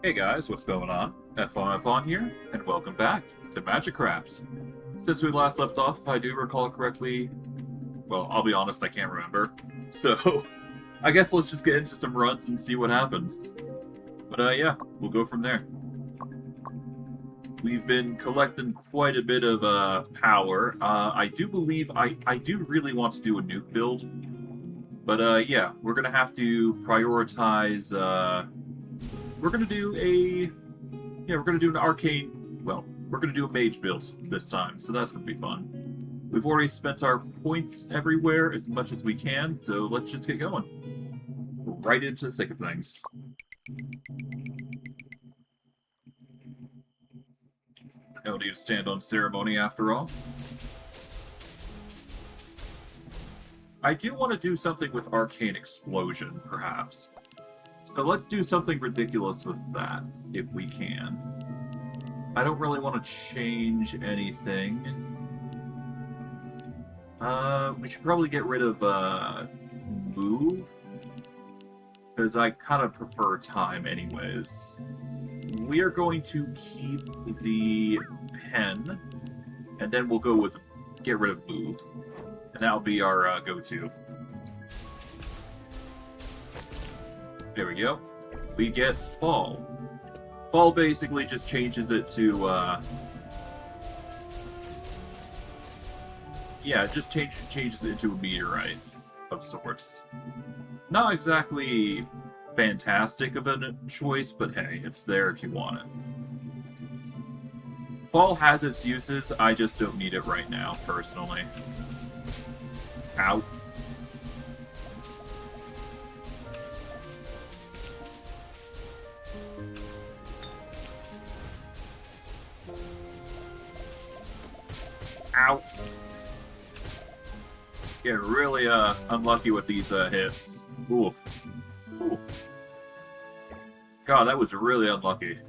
Hey guys, what's going on? F1 here, and welcome back to Magicraft. Since we last left off, if I do recall correctly, well, I'll be honest, I can't remember. So, I guess let's just get into some runs and see what happens. But yeah, we'll go from there. We've been collecting quite a bit of power. I do believe I do really want to do a nuke build. But yeah, we're gonna have to prioritize. We're gonna do an arcane. Well, we're gonna do a mage build this time, so that's gonna be fun. We've already spent our points everywhere as much as we can, so let's just get going. Right into the thick of things. No need to stand on ceremony after all. I do want to do something with Arcane Explosion, perhaps. So let's do something ridiculous with that, if we can. I don't really want to change anything. We should probably get rid of, move. Because I kind of prefer time anyways. We are going to keep the pen, and then we'll go with get rid of move. And that'll be our go-to. There we go. We get fall. Fall basically just changes it to, yeah, it just changes it into a meteorite of sorts. Not exactly fantastic of a choice, but hey, it's there if you want it. Fall has its uses, I just don't need it right now, personally. Ow. Ow. Get really unlucky with these hits. Ooh. Ooh. God, that was really unlucky.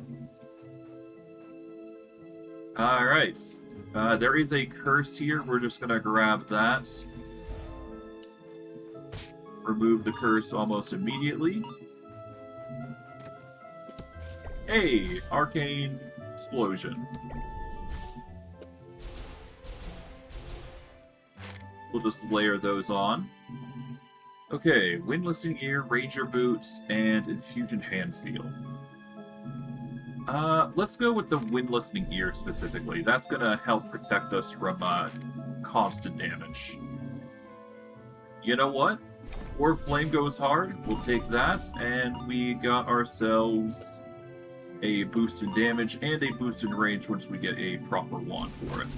Alright. There is a curse here. We're just gonna grab that. Remove the curse almost immediately. Hey! Arcane Explosion. We'll just layer those on. Okay, Windlessing Ear, Ranger Boots, and Infusion Hand Seal. Let's go with the Windlessing Ear specifically. That's gonna help protect us from constant damage. You know what? Or Flame goes hard, we'll take that, and we got ourselves a boost in damage and a boost in range once we get a proper wand for it.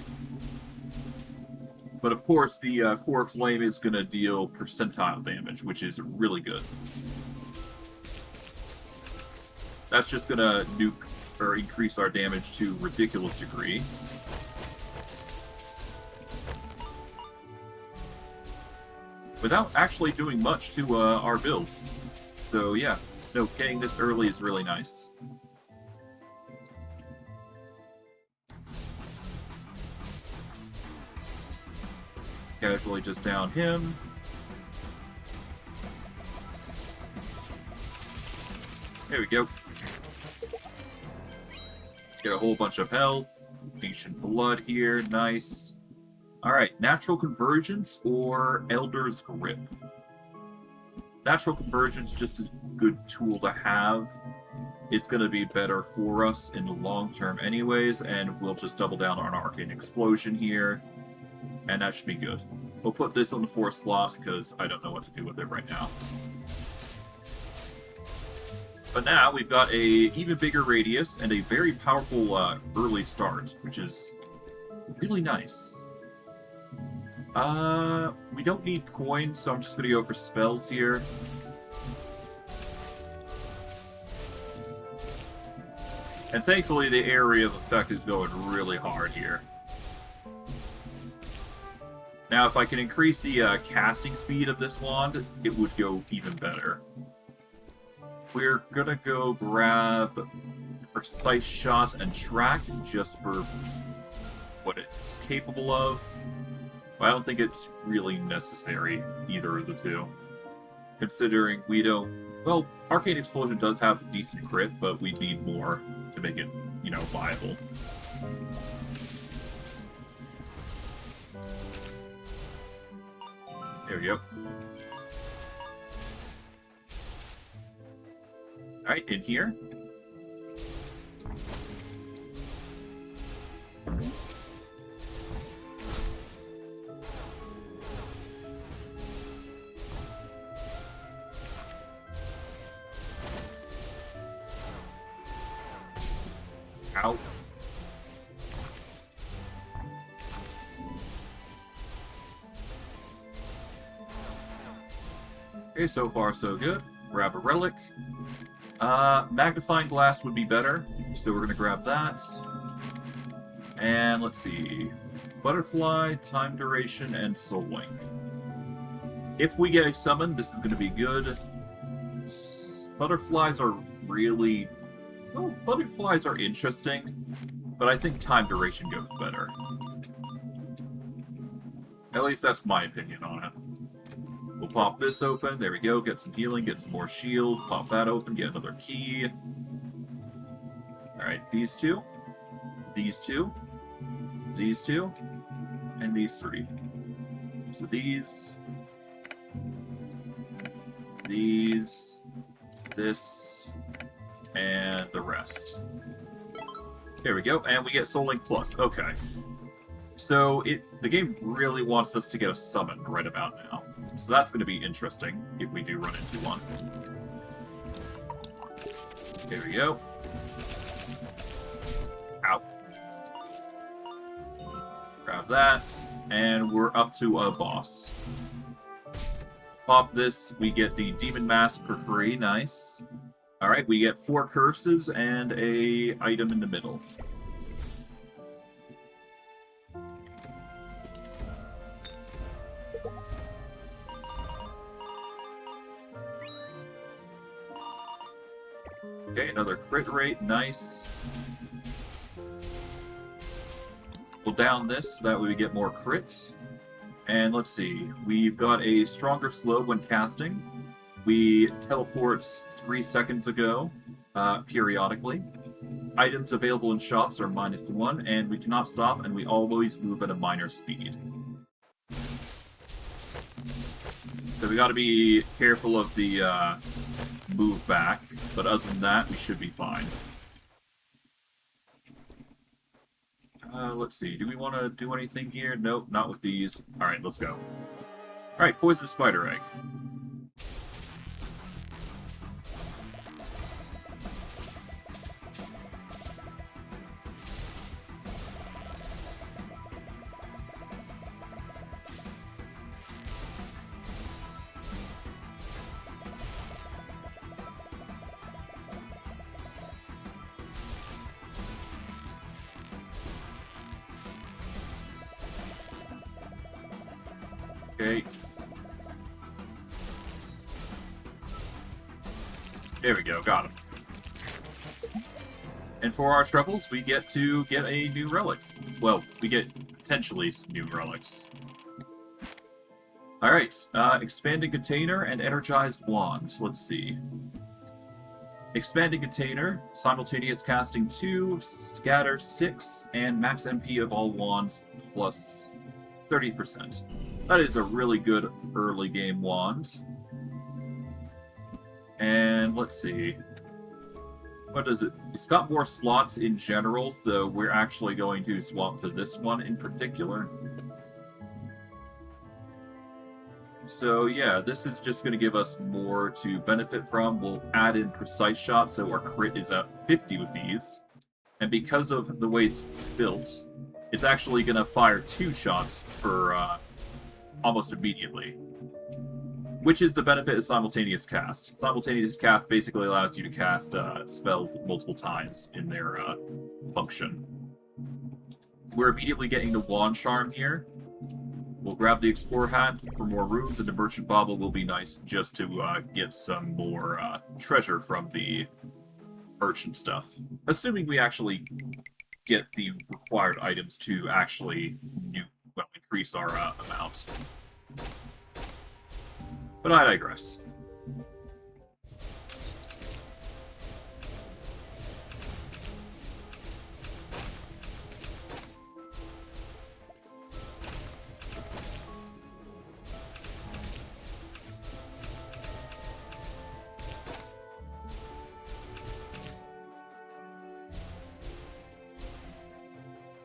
But of course, the Core Flame is going to deal percentile damage, which is really good. That's just going to nuke or increase our damage to a ridiculous degree. Without actually doing much to our build. So yeah, no, getting this early is really nice. Casually just down him. There we go. Get a whole bunch of health. Ancient blood here, nice. Alright, Natural Convergence or Elder's Grip. Natural Convergence, just a good tool to have. It's going to be better for us in the long term anyways, and we'll just double down on Arcane Explosion here. And that should be good. We'll put this on the 4th slot because I don't know what to do with it right now. But now we've got a even bigger radius and a very powerful early start, which is really nice. We don't need coins, so I'm just going to go for spells here. And thankfully the area of effect is going really hard here. Now, if I can increase the casting speed of this wand, it would go even better. We're gonna go grab Precise Shot and Track just for what it's capable of. But I don't think it's really necessary, either of the two. considering we don't... Well, Arcane Explosion does have a decent crit, but we need more to make it, you know, viable. There we go. Alright, in here. Ow. Okay, so far so good. Grab a relic. Magnifying glass would be better, so we're gonna grab that. And let's see. Butterfly, time duration, and soul link. If we get a summon, this is gonna be good. Butterflies are really... Well, butterflies are interesting, but I think time duration goes better. At least that's my opinion on it. We'll pop this open. There we go. Get some healing, get some more shield. Pop that open, get another key. Alright, these two. These two. These two. And these three. So these. These. This. And the rest. There we go. And we get Soul Link Plus. Okay. So the game really wants us to get a summon right about now. So that's going to be interesting if we do run into one. There we go. Ow. Grab that. And we're up to a boss. Pop this, we get the Demon Mask for free. Nice. Alright, we get 4 curses and a item in the middle. Okay, another crit rate, nice. We'll down this, so that way we get more crits. And let's see, we've got a stronger slow when casting. We teleport 3 seconds ago, periodically. Items available in shops are -1, and we cannot stop, and we always move at a minor speed. So we gotta be careful of the move back, but other than that, we should be fine. Let's see, do we want to do anything here? Nope, not with these. Alright, let's go. Alright, Poison Spider Egg. Okay. There we go, got him. And for our troubles, we get to get a new relic. Well, we get potentially new relics. Alright, Expanding Container and Energized Wand. Let's see. Expanding Container, simultaneous casting 2, scatter 6, and max MP of all wands plus 30%. That is a really good early game wand. And let's see. What does it? It's got more slots in general, so we're actually going to swap to this one in particular. So yeah, this is just going to give us more to benefit from. We'll add in Precise Shot, so our crit is at 50 with these. And because of the way it's built, it's actually going to fire 2 shots for almost immediately. Which is the benefit of Simultaneous Cast. Simultaneous Cast basically allows you to cast spells multiple times in their function. We're immediately getting the Wand Charm here. We'll grab the Explorer Hat for more runes, and the Merchant Bauble will be nice just to get some more treasure from the merchant stuff. Assuming we actually get the required items to actually increase our amount. But I digress.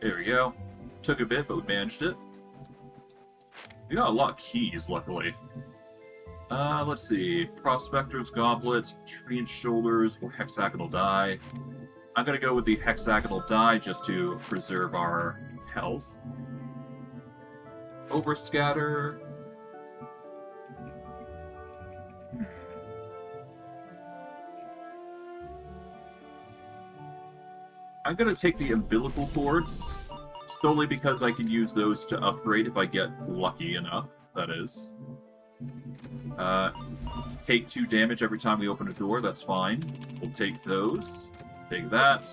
There we go. Took a bit, but we managed it. We got a lot of keys, luckily. Let's see. Prospector's Goblet, Tree and Shoulders, or Hexagonal Die. I'm gonna go with the Hexagonal Die just to preserve our health. Overscatter. I'm gonna take the umbilical cords, solely because I can use those to upgrade if I get lucky enough, that is. Take 2 damage every time we open a door, that's fine. We'll take those. Take that.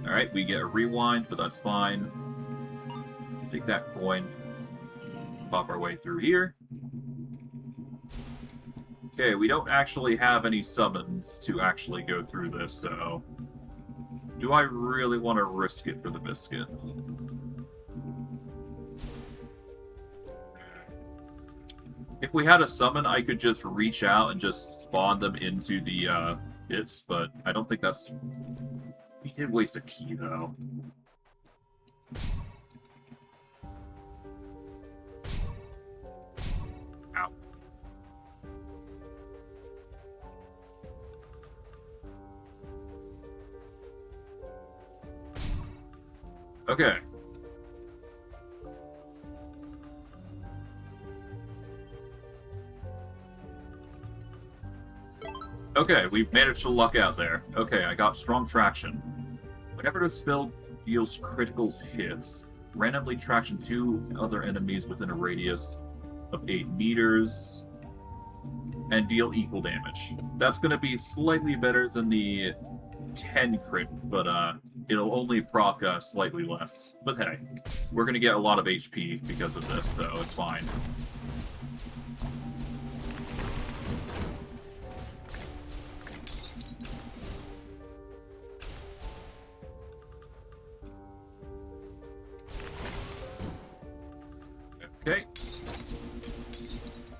Alright, we get a rewind, but that's fine. Take that coin. Pop our way through here. Okay, we don't actually have any summons to actually go through this, so... Do I really want to risk it for the biscuit? If we had a summon, I could just reach out and just spawn them into the pits, but I don't think that's... We did waste a key, though. Ow. Okay. Okay, we've managed to luck out there. Okay, I got strong traction. Whenever the spell deals critical hits, randomly traction 2 other enemies within a radius of 8 meters and deal equal damage. That's going to be slightly better than the 10 crit, but it'll only proc slightly less. But hey, we're going to get a lot of HP because of this, so it's fine. Okay.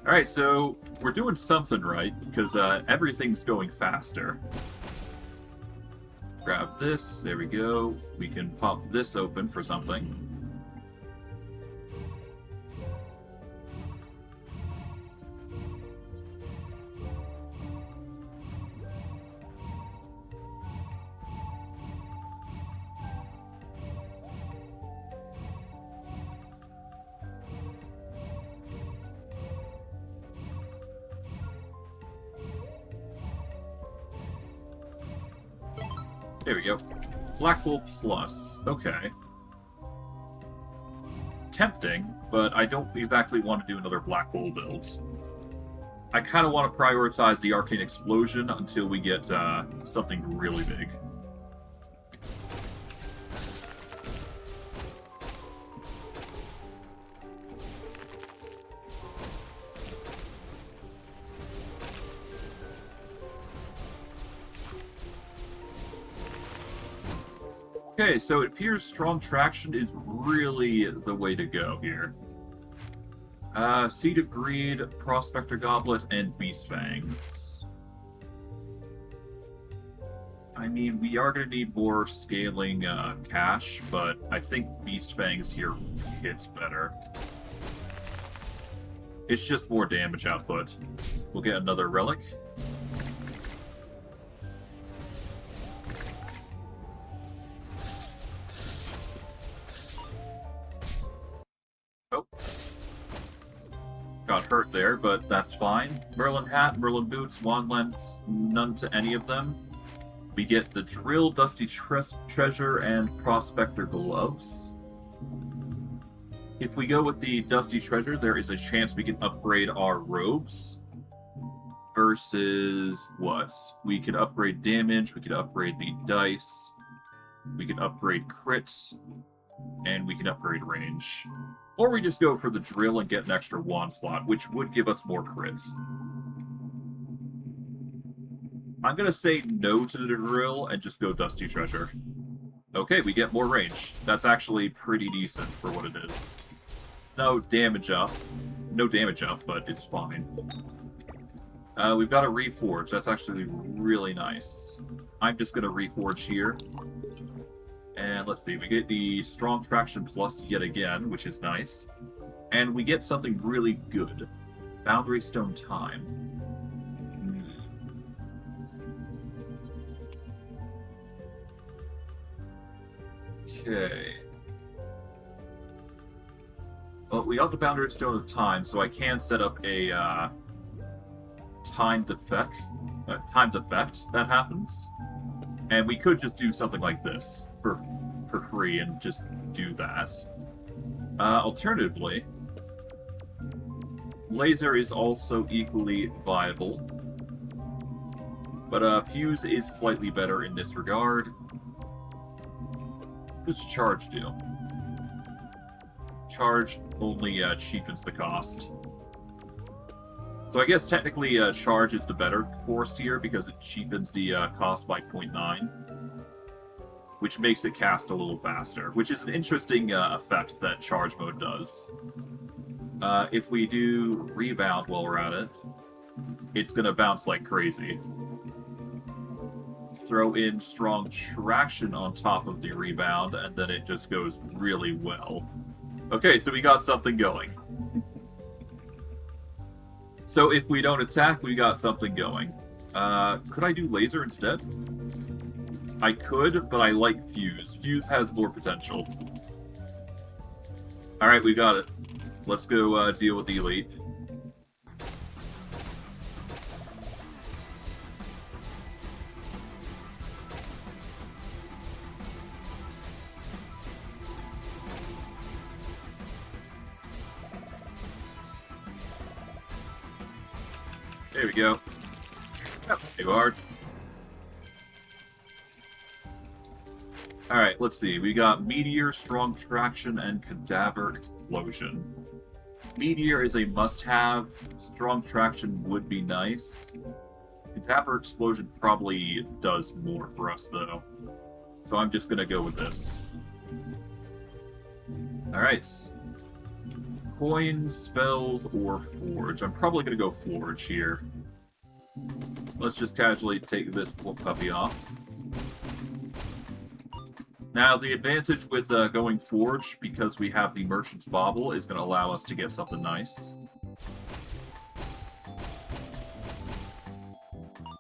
Alright, so we're doing something right, because everything's going faster. Grab this, there we go. We can pop this open for something. There we go. Black Hole Plus. Okay. Tempting, but I don't exactly want to do another Black Hole build. I kind of want to prioritize the Arcane Explosion until we get something really big. Okay, so it appears strong traction is really the way to go here. Seed of Greed, Prospector Goblet, and Beast Fangs. I mean, we are going to need more scaling cash, but I think Beast Fangs here hits better. It's just more damage output. We'll get another relic. Got hurt there, but that's fine. Merlin Hat, Merlin Boots, Wand Lens, none to any of them. We get the Drill, Dusty Treasure, and Prospector Gloves. If we go with the Dusty Treasure, there is a chance we can upgrade our robes. Versus what? We could upgrade damage, we could upgrade the dice, we can upgrade crits, and we can upgrade range. Or we just go for the drill and get an extra wand slot, which would give us more crits. I'm going to say no to the drill and just go Dusty Treasure. Okay, we get more range. That's actually pretty decent for what it is. No damage up. No damage up, but it's fine. We've got a Reforge. That's actually really nice. I'm just going to Reforge here. And let's see, we get the Strong Traction Plus yet again, which is nice. And we get something really good. Boundary Stone Time. Okay. Well, we got the Boundary Stone of Time, so I can set up a timed effect that happens. And we could just do something like this for free and just do that. Alternatively, laser is also equally viable, but fuse is slightly better in this regard. What does charge do? Charge only cheapens the cost. So I guess technically charge is the better course here because it cheapens the cost by 0.9, which makes it cast a little faster, which is an interesting effect that charge mode does. If we do rebound while we're at it, it's going to bounce like crazy. Throw in strong traction on top of the rebound, and then it just goes really well. Okay, so we got something going. So if we don't attack, we got something going. Could I do laser instead? I could, but I like fuse. Fuse has more potential. Alright, we got it. Let's go deal with the elite. There we go. Yep, too hard. Alright, let's see. We got Meteor, Strong Traction, and Cadaver Explosion. Meteor is a must-have. Strong Traction would be nice. Cadaver Explosion probably does more for us, though. So I'm just gonna go with this. Alright. Coin, spells, or forge. I'm probably gonna go forge here. Let's just casually take this puppy off. Now, the advantage with going forge, because we have the Merchant's Bauble, is going to allow us to get something nice.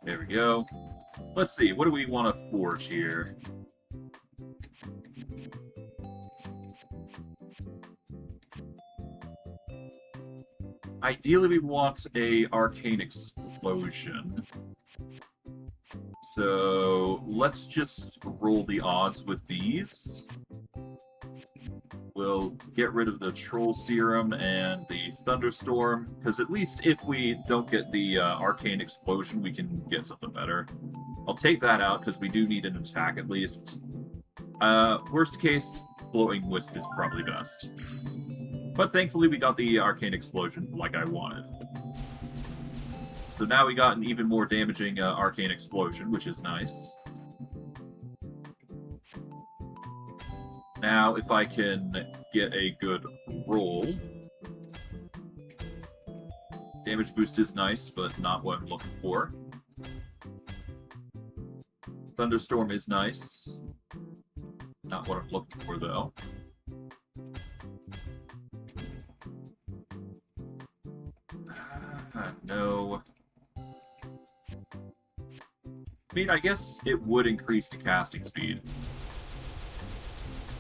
There we go. Let's see, what do we want to forge here? Ideally, we want a Arcane Explosion. So, let's just roll the odds with these. We'll get rid of the Troll Serum and the Thunderstorm, because at least if we don't get the Arcane Explosion, we can get something better. I'll take that out, because we do need an attack at least. Worst case, Floating Wisp is probably best. But thankfully we got the Arcane Explosion like I wanted. So now we got an even more damaging Arcane Explosion, which is nice. Now, if I can get a good roll... Damage boost is nice, but not what I'm looking for. Thunderstorm is nice. Not what I'm looking for, though. No. I mean, I guess it would increase the casting speed,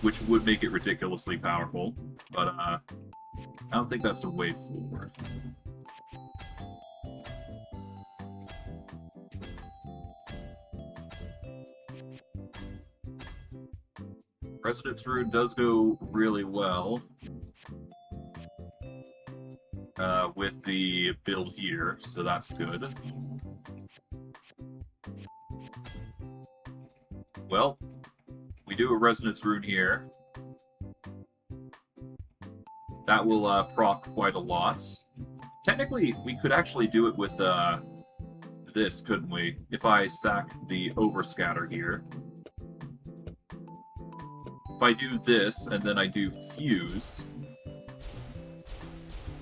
which would make it ridiculously powerful, but I don't think that's the way forward. Resonance Rune does go really well with the build here, so that's good. Well, we do a Resonance Rune here. That will proc quite a lot. Technically, we could actually do it with this, couldn't we? If I sack the Overscatter here. If I do this, and then I do Fuse,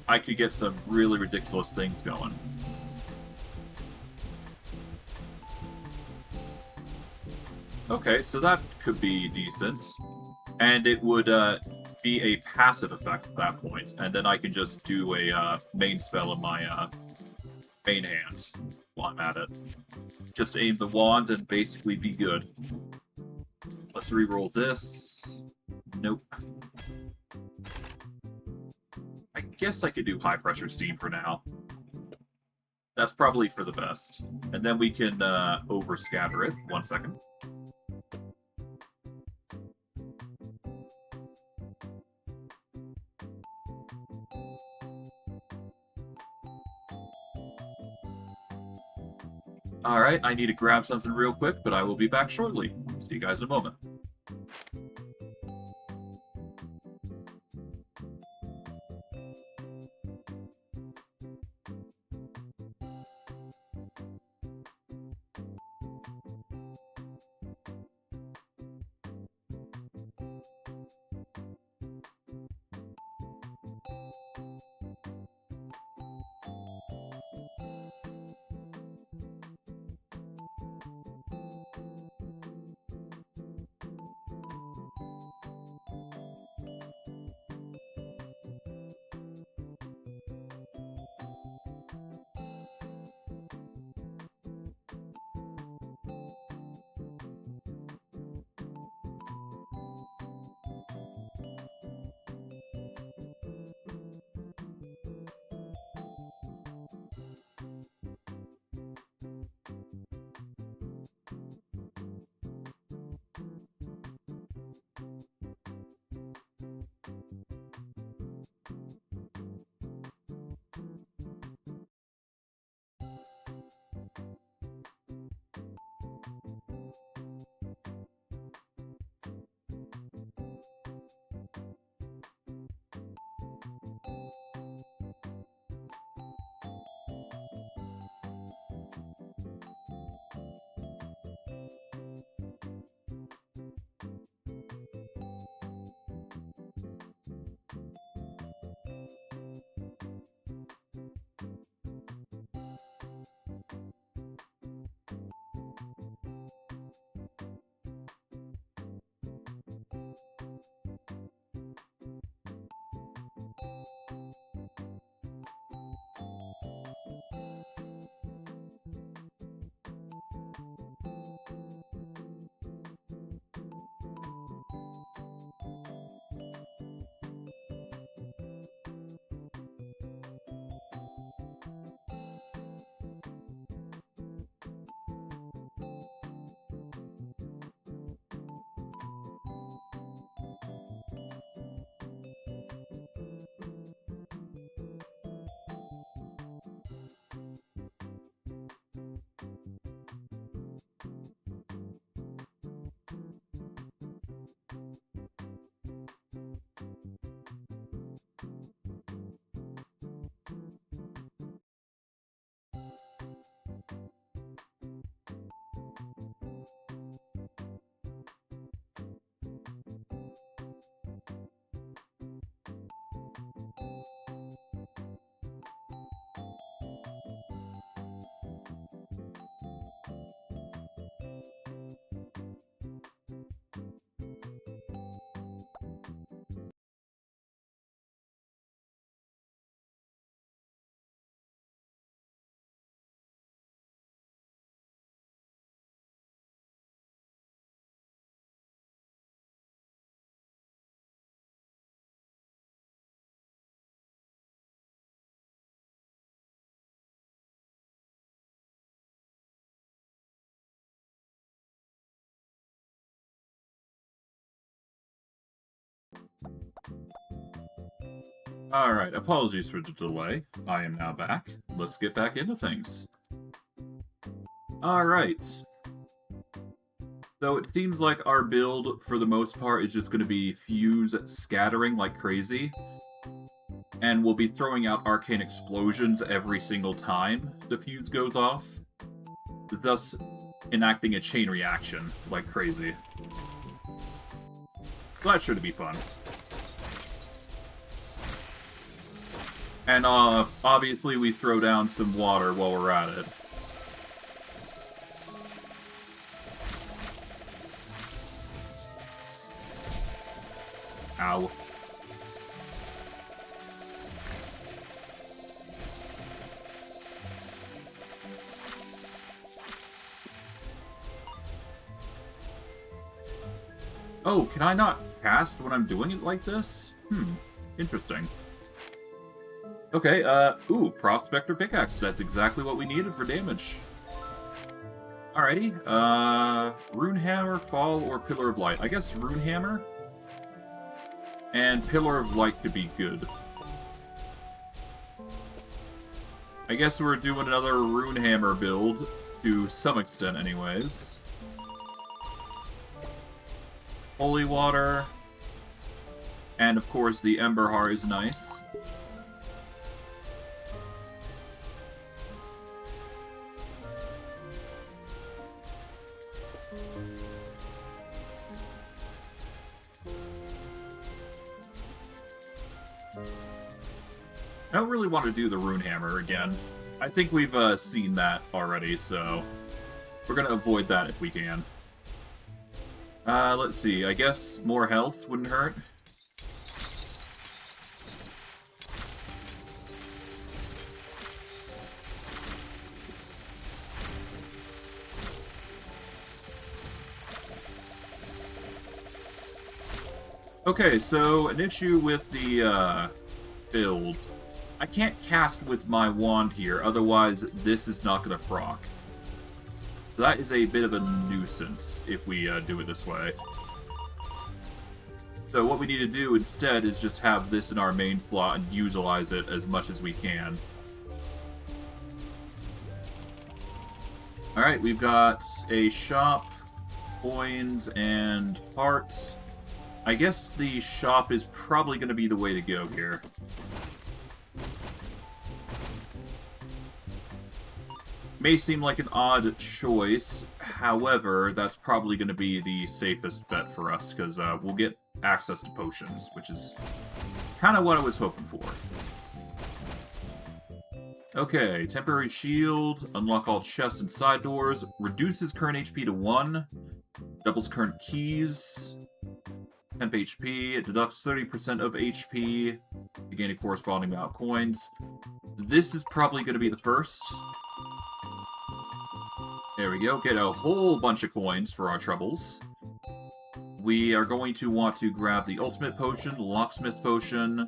I could get some really ridiculous things going. Okay, so that could be decent. And it would be a passive effect at that point, and then I can just do a main spell in my main hand while I'm at it. Just aim the wand and basically be good. Let's reroll this. Nope. I guess I could do high pressure steam for now. That's probably for the best. And then we can overscatter it. 1 second. Alright, I need to grab something real quick, but I will be back shortly. See you guys in a moment. Alright, apologies for the delay. I am now back. Let's get back into things. Alright. So it seems like our build, for the most part, is just going to be fuse scattering like crazy. And we'll be throwing out arcane explosions every single time the fuse goes off, thus enacting a chain reaction like crazy. So that's sure to be fun. And obviously we throw down some water while we're at it. Ow. Oh, can I not cast when I'm doing it like this? Interesting. Okay, ooh, Prospector Pickaxe. That's exactly what we needed for damage. Alrighty, Rune Hammer, Fall, or Pillar of Light. I guess Rune Hammer and Pillar of Light could be good. I guess we're doing another Rune Hammer build, to some extent anyways. Holy Water, and of course the Ember Heart is nice. I don't really want to do the Rune Hammer again. I think we've seen that already, so we're going to avoid that if we can. Let's see. I guess more health wouldn't hurt. Okay, so an issue with the build. I can't cast with my wand here, otherwise this is not going to proc. So that is a bit of a nuisance if we do it this way. So what we need to do instead is just have this in our main slot and utilize it as much as we can. Alright, we've got a shop, coins, and hearts. I guess the shop is probably going to be the way to go here. May seem like an odd choice, however, that's probably going to be the safest bet for us, because we'll get access to potions, which is kind of what I was hoping for. Okay, temporary shield, unlock all chests and side doors, reduces current HP to 1, doubles current keys, temp HP, it deducts 30% of HP to gain a corresponding amount of coins. This is probably going to be the first. There we go, get a whole bunch of coins for our troubles. We are going to want to grab the Ultimate Potion, Locksmith Potion,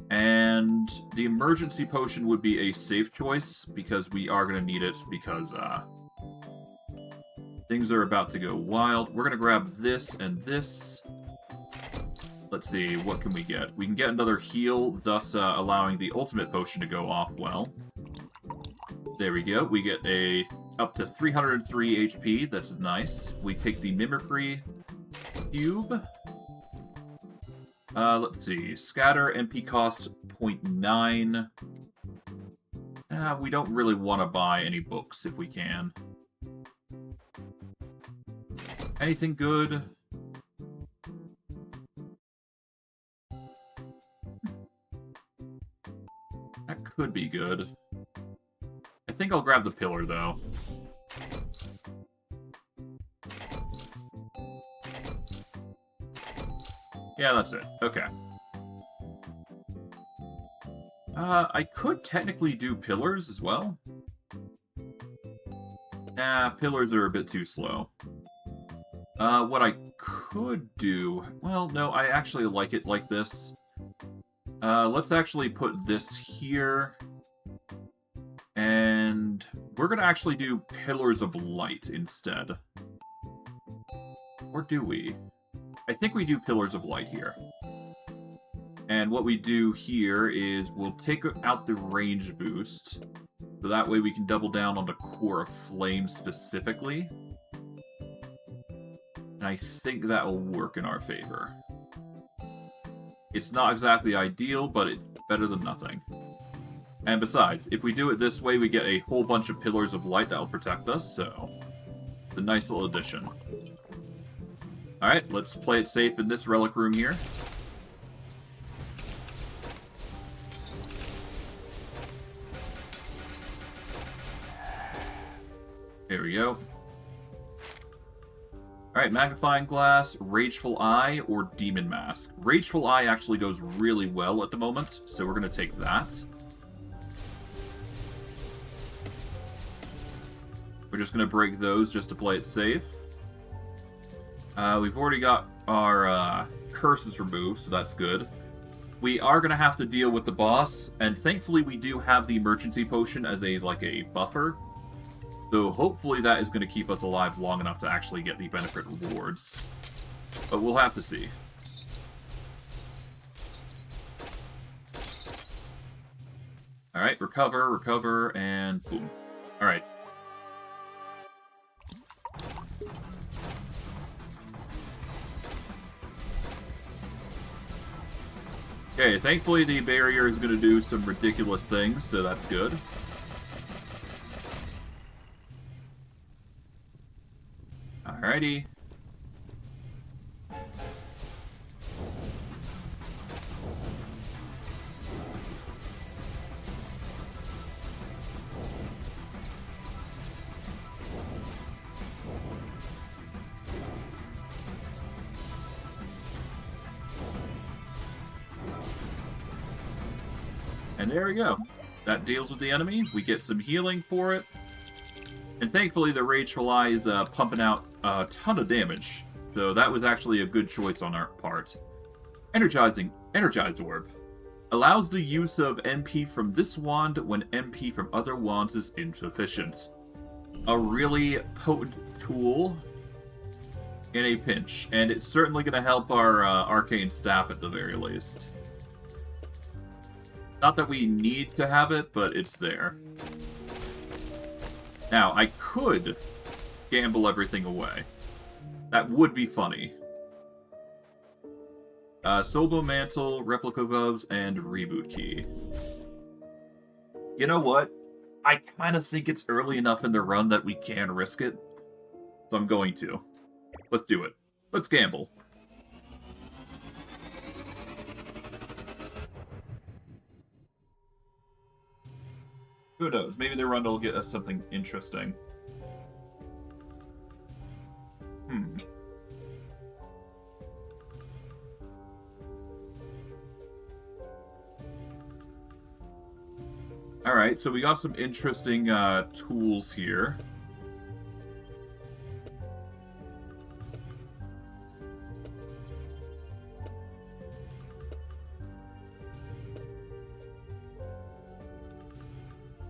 and the Emergency Potion would be a safe choice, because we are going to need it, because things are about to go wild. We're going to grab this and this. Let's see, what can we get? We can get another heal, thus allowing the Ultimate Potion to go off well. There we go, we get a up to 303 HP, that's nice. We take the Mimicry Cube. Let's see, Scatter, MP cost 0.9. We don't really want to buy any books if we can. Anything good? That could be good. I think I'll grab the pillar, though. Yeah, that's it. Okay. I could technically do pillars as well. Nah, pillars are a bit too slow. What I could do... Well, no, I actually like it like this. Let's actually put this here. And we're going to actually do Pillars of Light instead. Or do we? I think we do Pillars of Light here. And what we do here is we'll take out the range boost. So that way we can double down on the Core of Flame specifically. And I think that will work in our favor. It's not exactly ideal, but it's better than nothing. And besides, if we do it this way, we get a whole bunch of Pillars of Light that will protect us, so it's a nice little addition. Alright, let's play it safe in this relic room here. There we go. Alright, Magnifying Glass, Rageful Eye, or Demon Mask. Rageful Eye actually goes really well at the moment, so we're going to take that. We're just going to break those just to play it safe. We've already got our curses removed, so that's good. We are going to have to deal with the boss, and thankfully we do have the emergency potion as a buffer. So hopefully that is going to keep us alive long enough to actually get the benefit rewards. But we'll have to see. Alright, recover, and boom. Alright. Okay, thankfully the barrier is going to do some ridiculous things, so that's good. Alrighty. And there we go. That deals with the enemy. We get some healing for it. And thankfully the Rageful Eye is pumping out a ton of damage. So that was actually a good choice on our part. Energized Orb. Allows the use of MP from this wand when MP from other wands is insufficient. A really potent tool in a pinch. And it's certainly going to help our arcane staff at the very least. Not that we need to have it, but it's there. Now, I could gamble everything away. That would be funny. Sobo Mantle, Replica Gloves, and Reboot Key. You know what? I kind of think it's early enough in the run that we can risk it. So I'm going to. Let's do it. Let's gamble. Who knows? Maybe the run will get us something interesting. Alright, so we got some interesting tools here.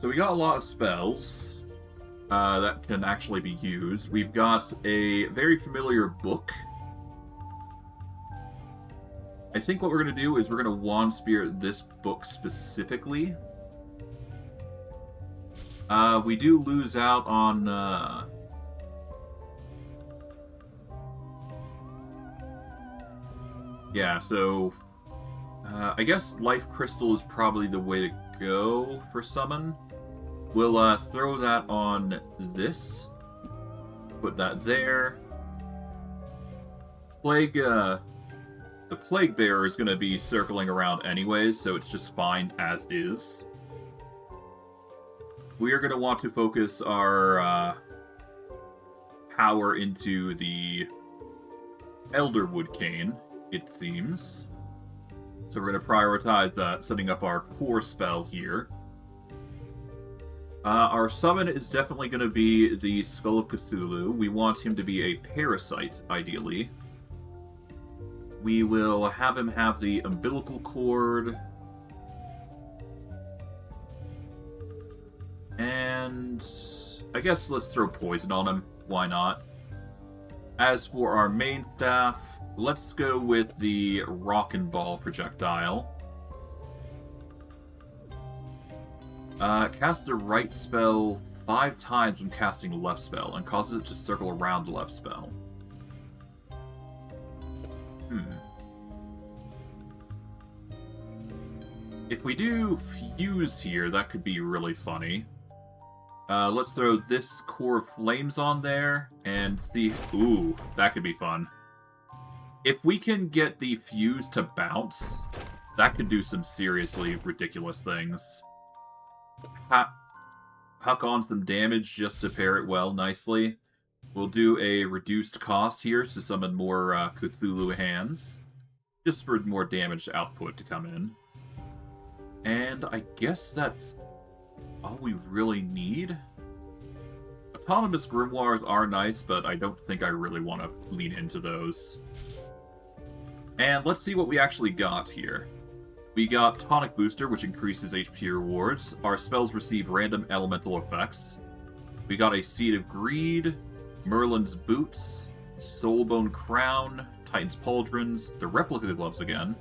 So we got a lot of spells that can actually be used. We've got a very familiar book. I think what we're going to do is we're going to Wand Spear this book specifically. We do lose out on... Yeah, so... I guess Life Crystal is probably the way to go for summon. We'll throw that on this. Put that there. Plague, the Plague Bearer is going to be circling around anyways, so it's just fine as is. We are going to want to focus our power into the Elderwood Cane, it seems. So we're going to prioritize setting up our core spell here. Our summon is definitely going to be the Skull of Cthulhu. We want him to be a parasite, ideally. We will have him have the umbilical cord. And I guess let's throw poison on him. Why not? As for our main staff, let's go with the Rockin' Ball projectile. Cast the right spell 5 times when casting the left spell, and causes it to circle around the left spell. If we do Fuse here, that could be really funny. Let's throw this Core of Flames on there, and see... Ooh, that could be fun. If we can get the Fuse to bounce, that could do some seriously ridiculous things. Huck on some damage just to pair it well nicely. We'll do a reduced cost here to summon more Cthulhu hands, just for more damage output to come in. And I guess that's all we really need. Autonomous grimoires are nice, but I don't think I really want to lean into those. And let's see what we actually got here. We got Tonic Booster, which increases HP rewards. Our spells receive random elemental effects. We got a Seed of Greed, Merlin's Boots, Soulbone Crown, Titan's Pauldrons, the Replica Gloves again.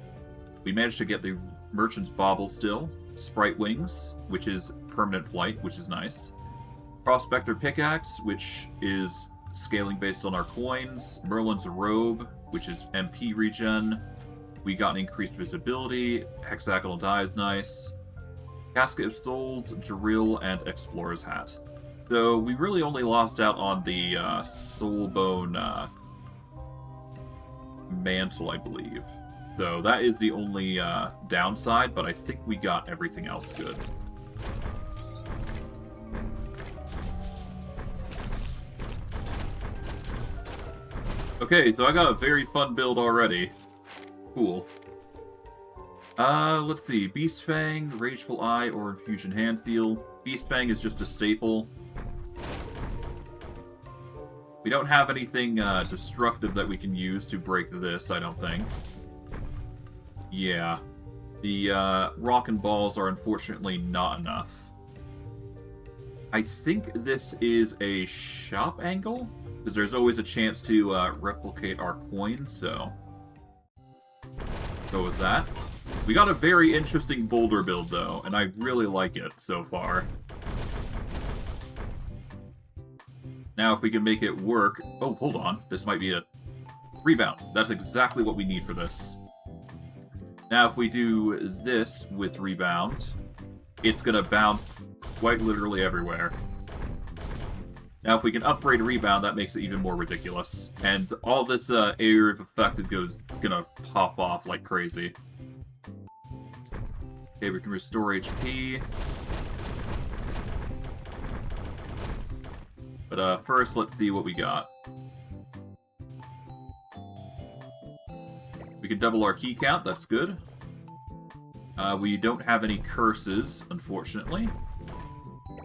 We managed to get the Merchant's Bauble still, Sprite Wings, which is permanent flight, which is nice. Prospector Pickaxe, which is scaling based on our coins. Merlin's Robe, which is MP regen. We got an increased visibility. Hexagonal Die is nice. Casket of Souls, Drill, and Explorer's Hat. So we really only lost out on the Soulbone Mantle, I believe. So that is the only downside, but I think we got everything else good. Okay, so I got a very fun build already. Cool. Let's see. Beast Fang, Rageful Eye, or Infusion Handsteel. Beast Fang is just a staple. We don't have anything destructive that we can use to break this, I don't think. Yeah. The Rock and Balls are unfortunately not enough. I think this is a shop angle, because there's always a chance to replicate our coins, so go with that. We got a very interesting Boulder build, though, and I really like it so far. Now, if we can make it work... Oh, hold on. This might be a rebound. That's exactly what we need for this. Now, if we do this with rebound, it's going to bounce quite literally everywhere. Now, if we can upgrade rebound, that makes it even more ridiculous. And all this area of effect is gonna pop off like crazy. Okay, we can restore HP. But first, let's see what we got. We can double our key count, that's good. We don't have any curses, unfortunately.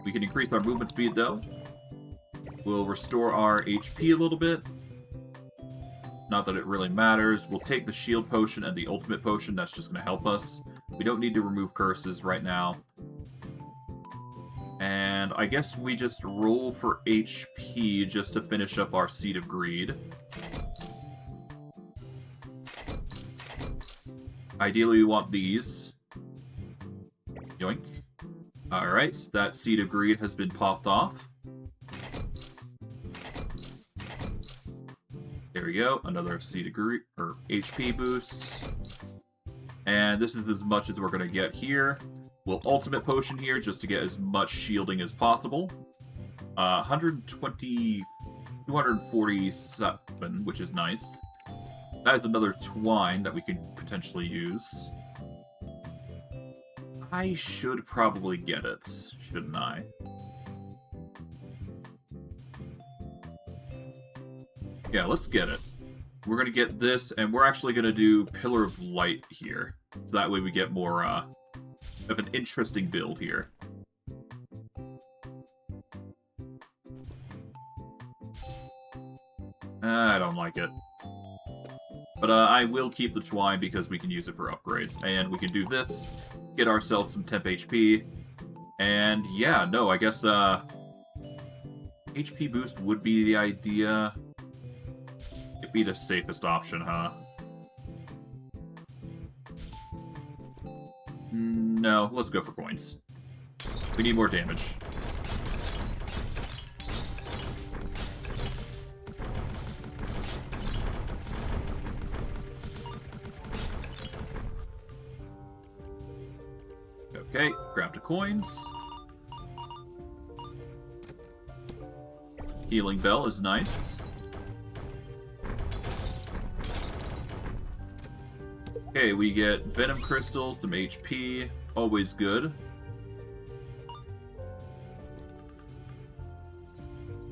We can increase our movement speed, though. We'll restore our HP a little bit. Not that it really matters. We'll take the shield potion and the ultimate potion. That's just going to help us. We don't need to remove curses right now. And I guess we just roll for HP just to finish up our Seed of Greed. Ideally, we want these. Yoink. Alright, that Seed of Greed has been popped off. There we go, another Seed of Greed, or HP boost. And this is as much as we're going to get here. We'll Ultimate Potion here just to get as much shielding as possible. 120... 247, which is nice. That is another Twine that we could potentially use. I should probably get it, shouldn't I? Yeah, let's get it. We're going to get this, and we're actually going to do Pillar of Light here. So that way we get more of an interesting build here. I don't like it. But I will keep the Twine because we can use it for upgrades. And we can do this, get ourselves some temp HP. And yeah, no, I guess HP boost would be the idea. It'd be the safest option, huh? No, let's go for coins. We need more damage. Okay, grab the coins. Healing Bell is nice. Okay, we get Venom Crystals, some HP, always good.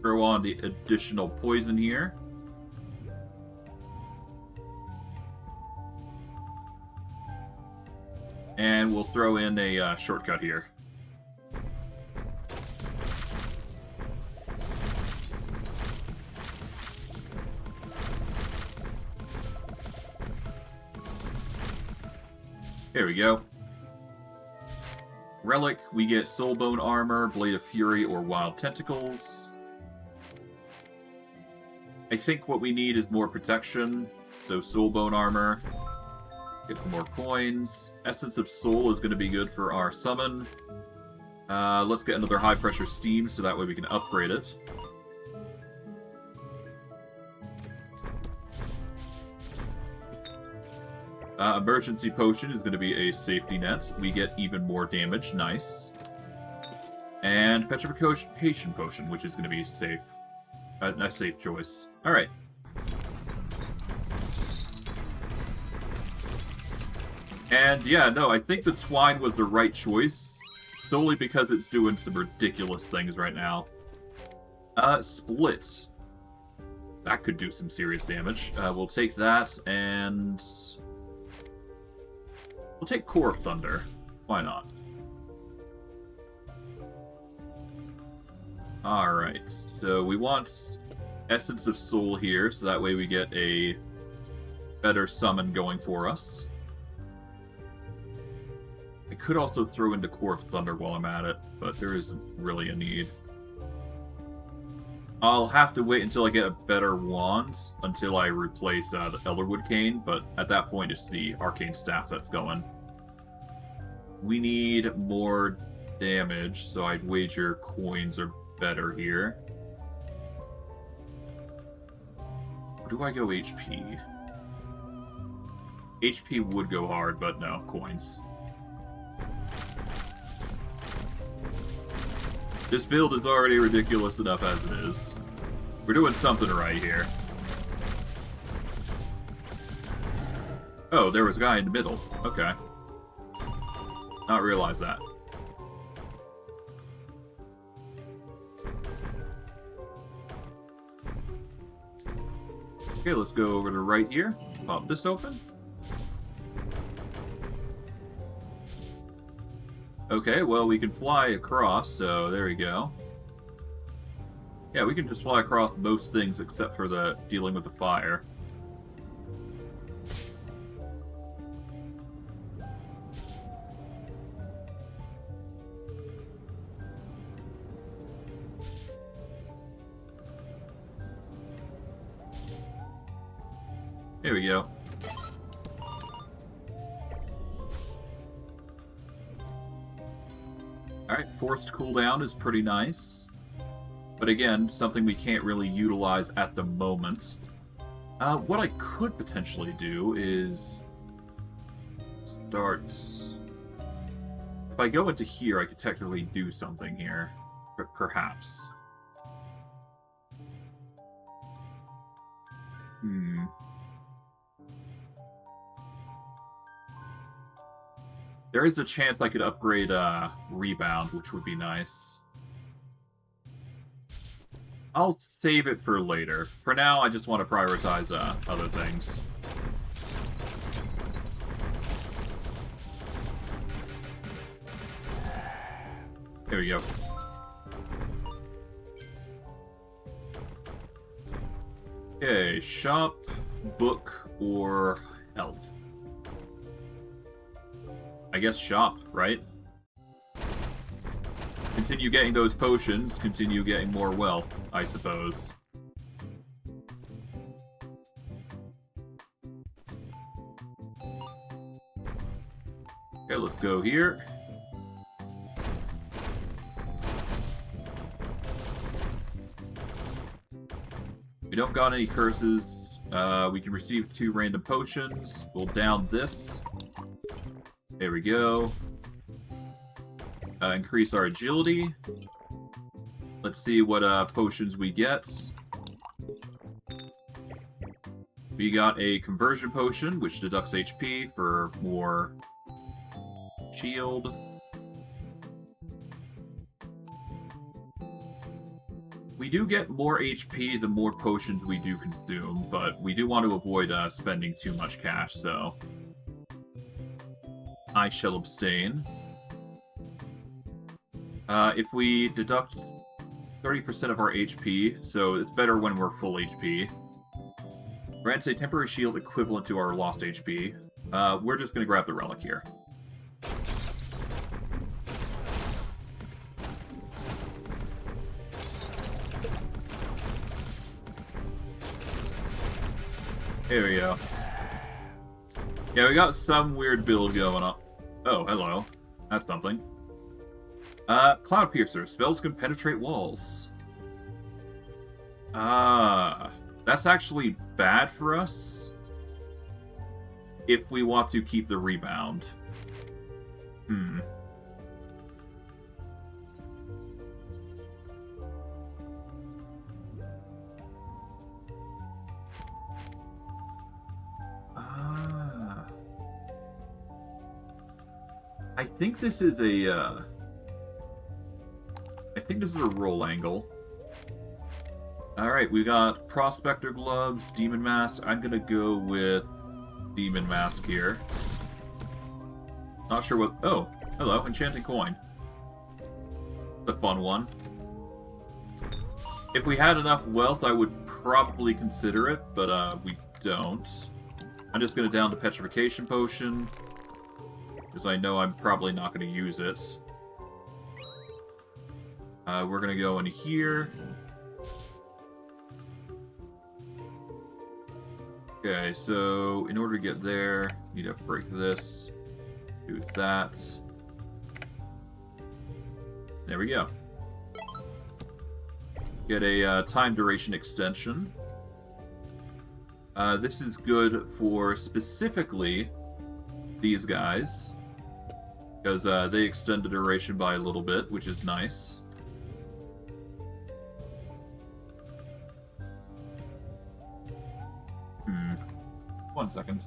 Throw on the additional poison here. And we'll throw in a shortcut here. There we go. Relic, we get Soulbone Armor, Blade of Fury, or Wild Tentacles. I think what we need is more protection, so Soulbone Armor. Get some more coins. Essence of Soul is going to be good for our summon. Let's get another high pressure steam so that way we can upgrade it. Emergency Potion is going to be a safety net. We get even more damage. Nice. And Petrification Potion, which is going to be safe. A safe choice. Alright. And yeah, no, I think the Twine was the right choice, solely because it's doing some ridiculous things right now. Split. That could do some serious damage. We'll take that, and we'll take Core of Thunder. Why not? Alright, so we want Essence of Soul here, so that way we get a better summon going for us. I could also throw into Core of Thunder while I'm at it, but there isn't really a need. I'll have to wait until I get a better wand, until I replace the Elderwood Cane, but at that point it's the Arcane Staff that's going. We need more damage, so I'd wager coins are better here. Or do I go HP? HP would go hard, but no, coins. This build is already ridiculous enough as it is. We're doing something right here. Oh, there was a guy in the middle. Okay. Not realize that. Okay, let's go over to right here. Pop this open. Okay, well, we can fly across, so there we go. Yeah, we can just fly across most things except for the dealing with the fire. There we go. Alright, forced cooldown is pretty nice. But again, something we can't really utilize at the moment. What I could potentially do is start... If I go into here, I could technically do something here. Perhaps. There is a chance I could upgrade Rebound, which would be nice. I'll save it for later. For now, I just want to prioritize other things. There we go. Okay, shop, book, or health. I guess shop, right? Continue getting those potions, continue getting more wealth, I suppose. Okay, let's go here. We don't got any curses. We can receive 2 random potions. We'll down this. There we go. Increase our agility. Let's see what potions we get. We got a conversion potion, which deducts HP for more shield. We do get more HP the more potions we do consume, but we do want to avoid spending too much cash, so I shall abstain. If we deduct 30% of our HP, so it's better when we're full HP. Grants a temporary shield equivalent to our lost HP. We're just going to grab the relic here. Here we go. Yeah, we got some weird build going on. Oh, hello. That's something. Cloud Piercer. Spells can penetrate walls. That's actually bad for us if we want to keep the rebound. I think this is a roll angle. Alright, we got Prospector Gloves, Demon Mask. I'm gonna go with Demon Mask here. Not sure what... Oh, hello, Enchanting Coin. The fun one. If we had enough wealth, I would probably consider it, but we don't. I'm just gonna down the Petrification Potion, because I know I'm probably not going to use it. We're going to go in here. Okay, so in order to get there, you need to break this, do that. There we go. Get a time duration extension. This is good for specifically these guys, because they extend the duration by a little bit, which is nice. 1 second.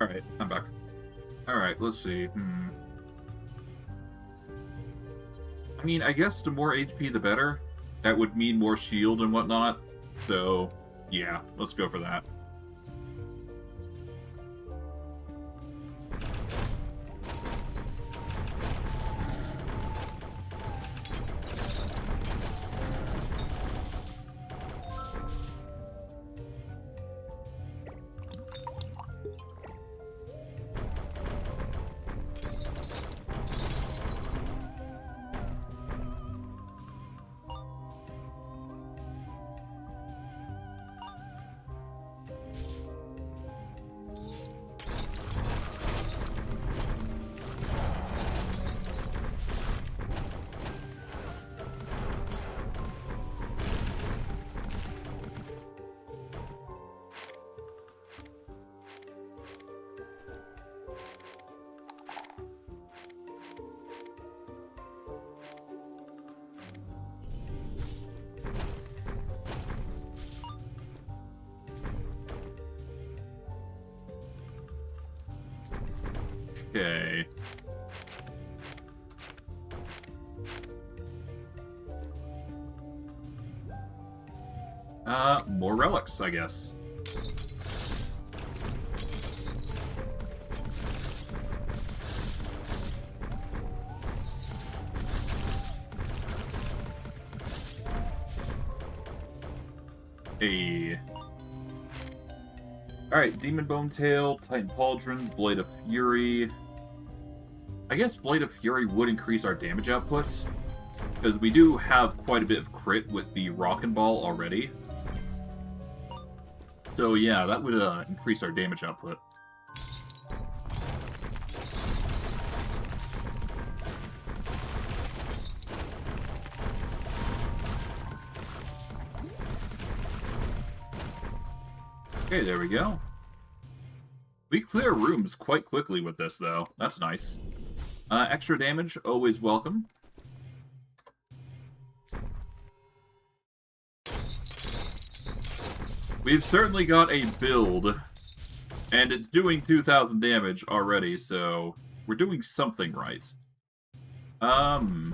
Alright, I'm back. Alright, let's see. I mean, I guess the more HP the better. That would mean more shield and whatnot. So, yeah, let's go for that. Okay. More relics, I guess. A. Alright, Demon Bone Tail, Titan Pauldron, Blade of Fury. I guess Blade of Fury would increase our damage output, because we do have quite a bit of crit with the Rockin' Ball already. So yeah, that would increase our damage output. Okay, there we go. We clear rooms quite quickly with this, though. That's nice. Extra damage, always welcome. We've certainly got a build, and it's doing 2,000 damage already, so we're doing something right. Do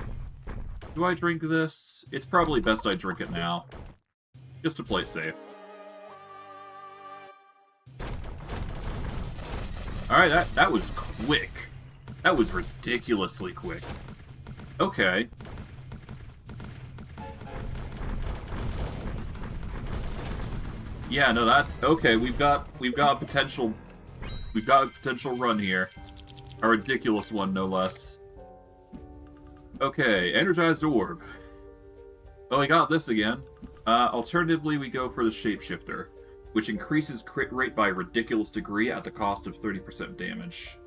I drink this? It's probably best I drink it now, just to play it safe. Alright, that was quick. That was ridiculously quick. Okay. Yeah, no, that... Okay, we've got a potential run here. A ridiculous one, no less. Okay, Energized Orb. Well, we got this again. Alternatively, we go for the Shapeshifter, which increases crit rate by a ridiculous degree at the cost of 30% damage.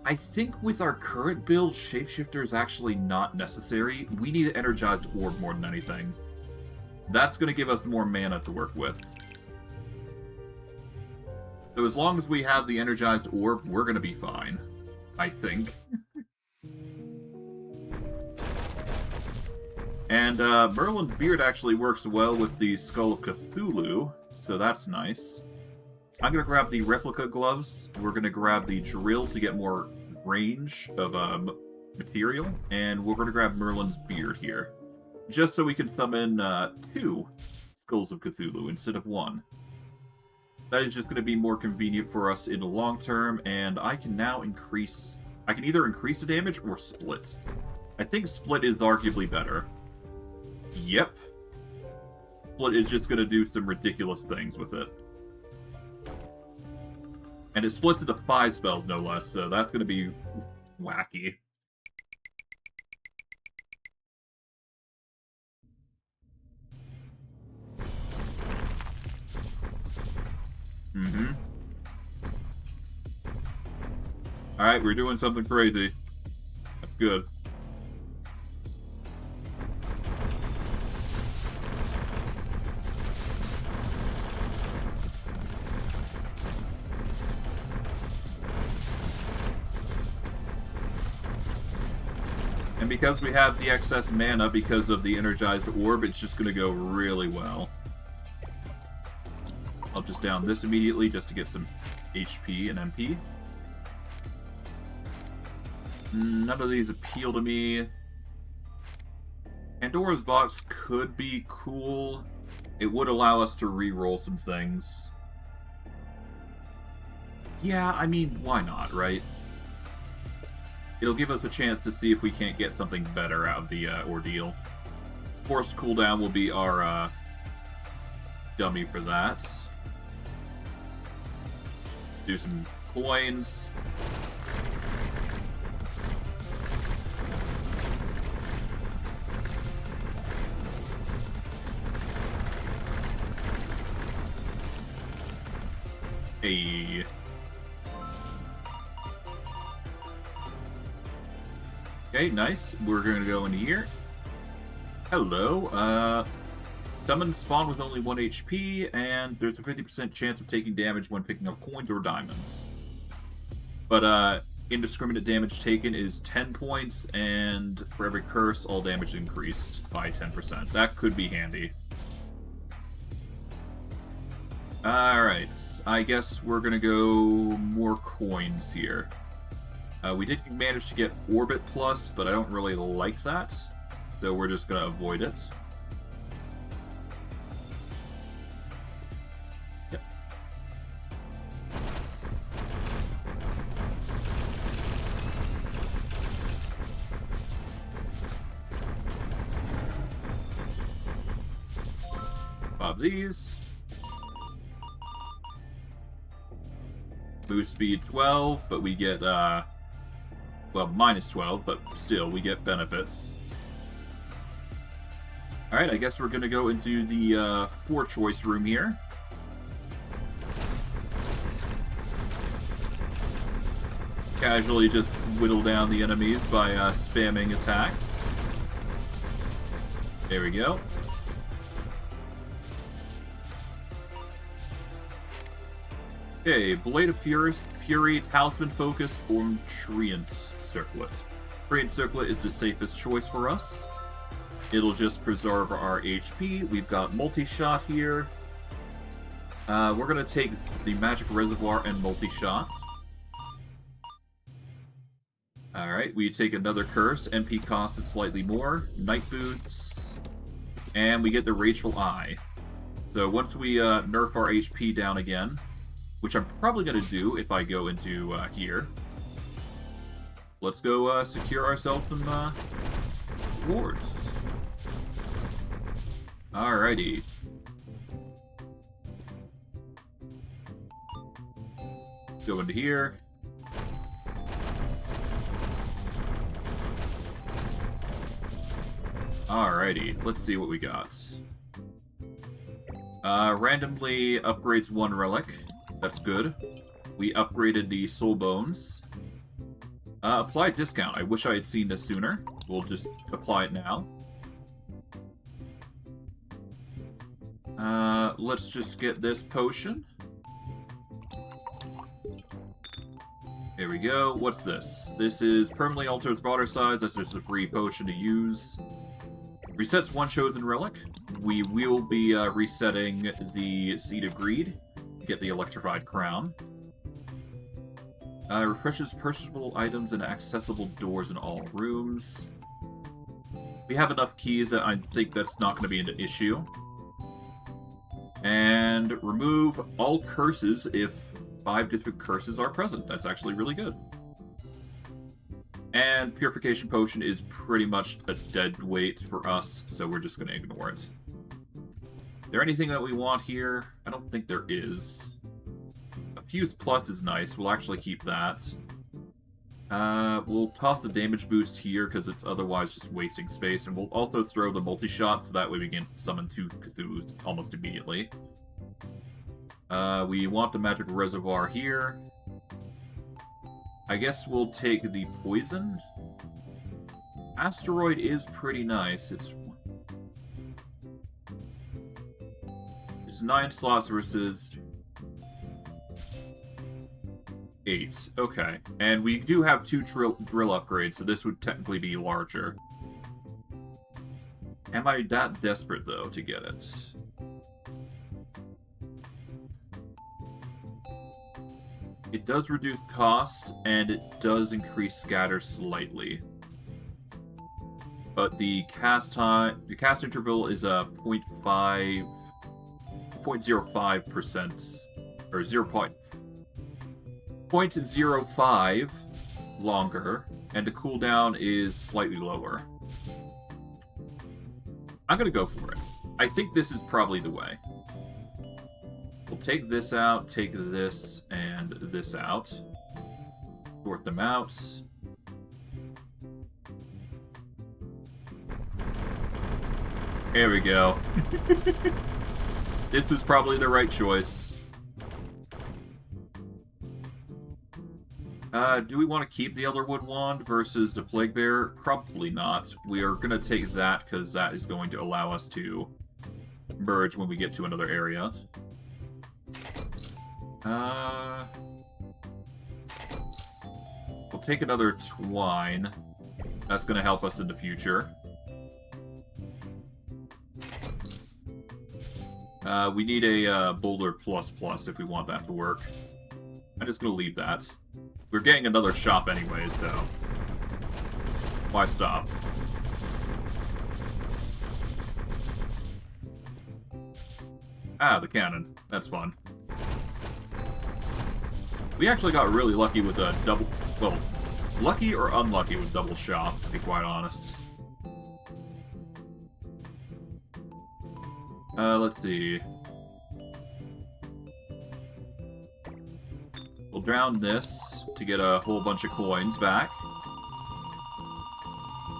I think with our current build, Shapeshifter is actually not necessary. We need an Energized Orb more than anything. That's going to give us more mana to work with. So as long as we have the Energized Orb, we're going to be fine. I think. And Merlin's Beard actually works well with the Skull of Cthulhu, so that's nice. I'm going to grab the Replica Gloves. We're going to grab the Drill to get more range of material. And we're going to grab Merlin's Beard here, just so we can summon 2 Skulls of Cthulhu instead of 1. That is just going to be more convenient for us in the long term, and I can now increase... I can either increase the damage or split. I think split is arguably better. Yep. Split is just going to do some ridiculous things with it. And it splits into 5 spells, no less, so that's going to be wacky. Mm-hmm. Alright, we're doing something crazy. That's good. And because we have the excess mana because of the Energized Orb, it's just going to go really well. I'll just down this immediately just to get some HP and MP. None of these appeal to me. Pandora's Box could be cool. It would allow us to re-roll some things. Yeah, I mean, why not, right? It'll give us a chance to see if we can't get something better out of the ordeal. Forced cooldown will be our dummy for that. Do some coins. Hey. Okay, nice. We're gonna go into here. Hello. Summon spawn with only 1 HP, and there's a 50% chance of taking damage when picking up coins or diamonds. But indiscriminate damage taken is 10 points, and for every curse, all damage increased by 10%. That could be handy. Alright, I guess we're gonna go more coins here. We did manage to get Orbit Plus, but I don't really like that, so we're just gonna avoid it. Yep. Wow, these. Boost speed 12, but we get, well, minus 12, but still, we get benefits. Alright, I guess we're gonna go into the 4-choice room here. Casually just whittle down the enemies by spamming attacks. There we go. Okay, Blade of Fury, Talisman Focus, or Treant Circlet. Treant Circlet is the safest choice for us. It'll just preserve our HP. We've got Multi-Shot here. We're going to take the Magic Reservoir and Multi-Shot. Alright, we take another Curse. MP cost is slightly more. Night Boots. And we get the Rageful Eye. So once we nerf our HP down again, which I'm probably going to do if I go into here, let's go secure ourselves some rewards. Alrighty. Go into here. Alrighty, let's see what we got. Randomly upgrades 1 relic. That's good. We upgraded the Soul Bones. Apply discount. I wish I had seen this sooner. We'll just apply it now. Let's just get this potion. Here we go. What's this? This is permanently alters water size. That's just a free potion to use. Resets 1 chosen relic. We will be resetting the Seed of Greed. Get the Electrified Crown. Refreshes purchasable items and accessible doors in all rooms. We have enough keys that I think that's not going to be an issue. And remove all curses if 5 different curses are present. That's actually really good. And Purification Potion is pretty much a dead weight for us, so we're just going to ignore it. Is there anything that we want here? I don't think there is. A Fuse Plus is nice. We'll actually keep that. We'll toss the damage boost here because it's otherwise just wasting space. And we'll also throw the multi-shot so that way we can summon 2 Cthulhus almost immediately. We want the Magic Reservoir here. I guess we'll take the poison. Asteroid is pretty nice. It's 9 slots versus 8. Okay. And we do have 2 drill upgrades, so this would technically be larger. Am I that desperate, though, to get it? It does reduce cost, and it does increase scatter slightly. But the cast interval is a 0.05%, or 0.05 longer, and the cooldown is slightly lower. I'm gonna go for it. I think this is probably the way. We'll take this out, take this and this out. Sort them out. There we go. This was probably the right choice. Do we want to keep the Elderwood Wand versus the Plague Bearer? Probably not. We are going to take that because that is going to allow us to merge when we get to another area. We'll take another Twine. That's going to help us in the future. We need a Boulder plus if we want that to work. I'm just going to leave that. We're getting another shop anyway, so why stop? Ah, the cannon. That's fun. We actually got really lucky with a double... Well, lucky or unlucky with double shop, to be quite honest. Let's see. We'll drown this to get a whole bunch of coins back.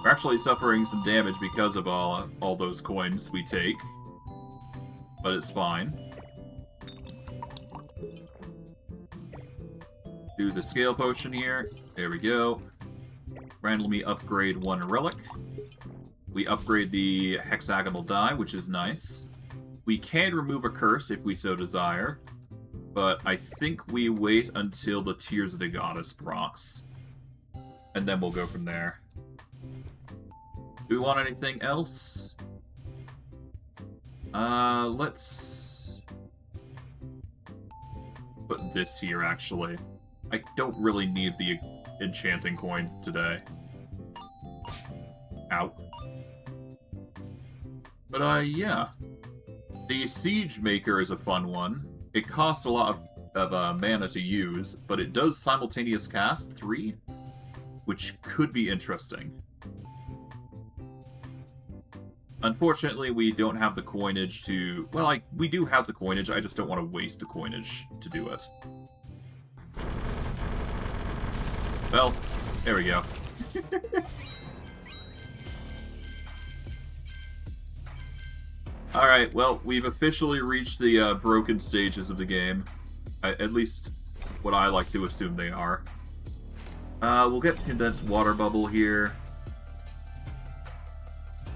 We're actually suffering some damage because of all those coins we take. But it's fine. Do the scale potion here. There we go. Randomly upgrade one relic. We upgrade the hexagonal die, which is nice. We can remove a curse if we so desire. But I think we wait until the Tears of the Goddess procs. And then we'll go from there. Do we want anything else? Let's put this here, actually. I don't really need the enchanting coin today. Ow. But, yeah. The Siege Maker is a fun one. It costs a lot of mana to use, but it does simultaneous cast 3, which could be interesting. Unfortunately, we don't have the coinage to... Well, we do have the coinage, I just don't want to waste the coinage to do it. Well, there we go. Alright, well, we've officially reached the broken stages of the game. At least what I like to assume they are. We'll get Condensed Water Bubble here.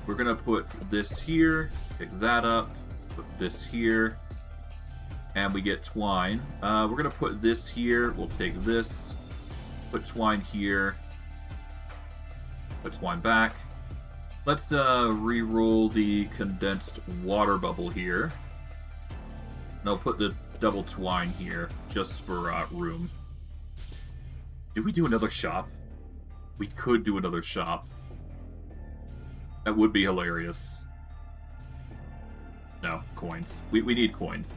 We're gonna put this here, pick that up, put this here, and we get Twine. We're gonna put this here, we'll take this, put Twine here, put Twine back. Let's re-roll the Condensed Water Bubble here. And I'll put the double Twine here, just for room. Did we do another shop? We could do another shop. That would be hilarious. No, coins. We need coins.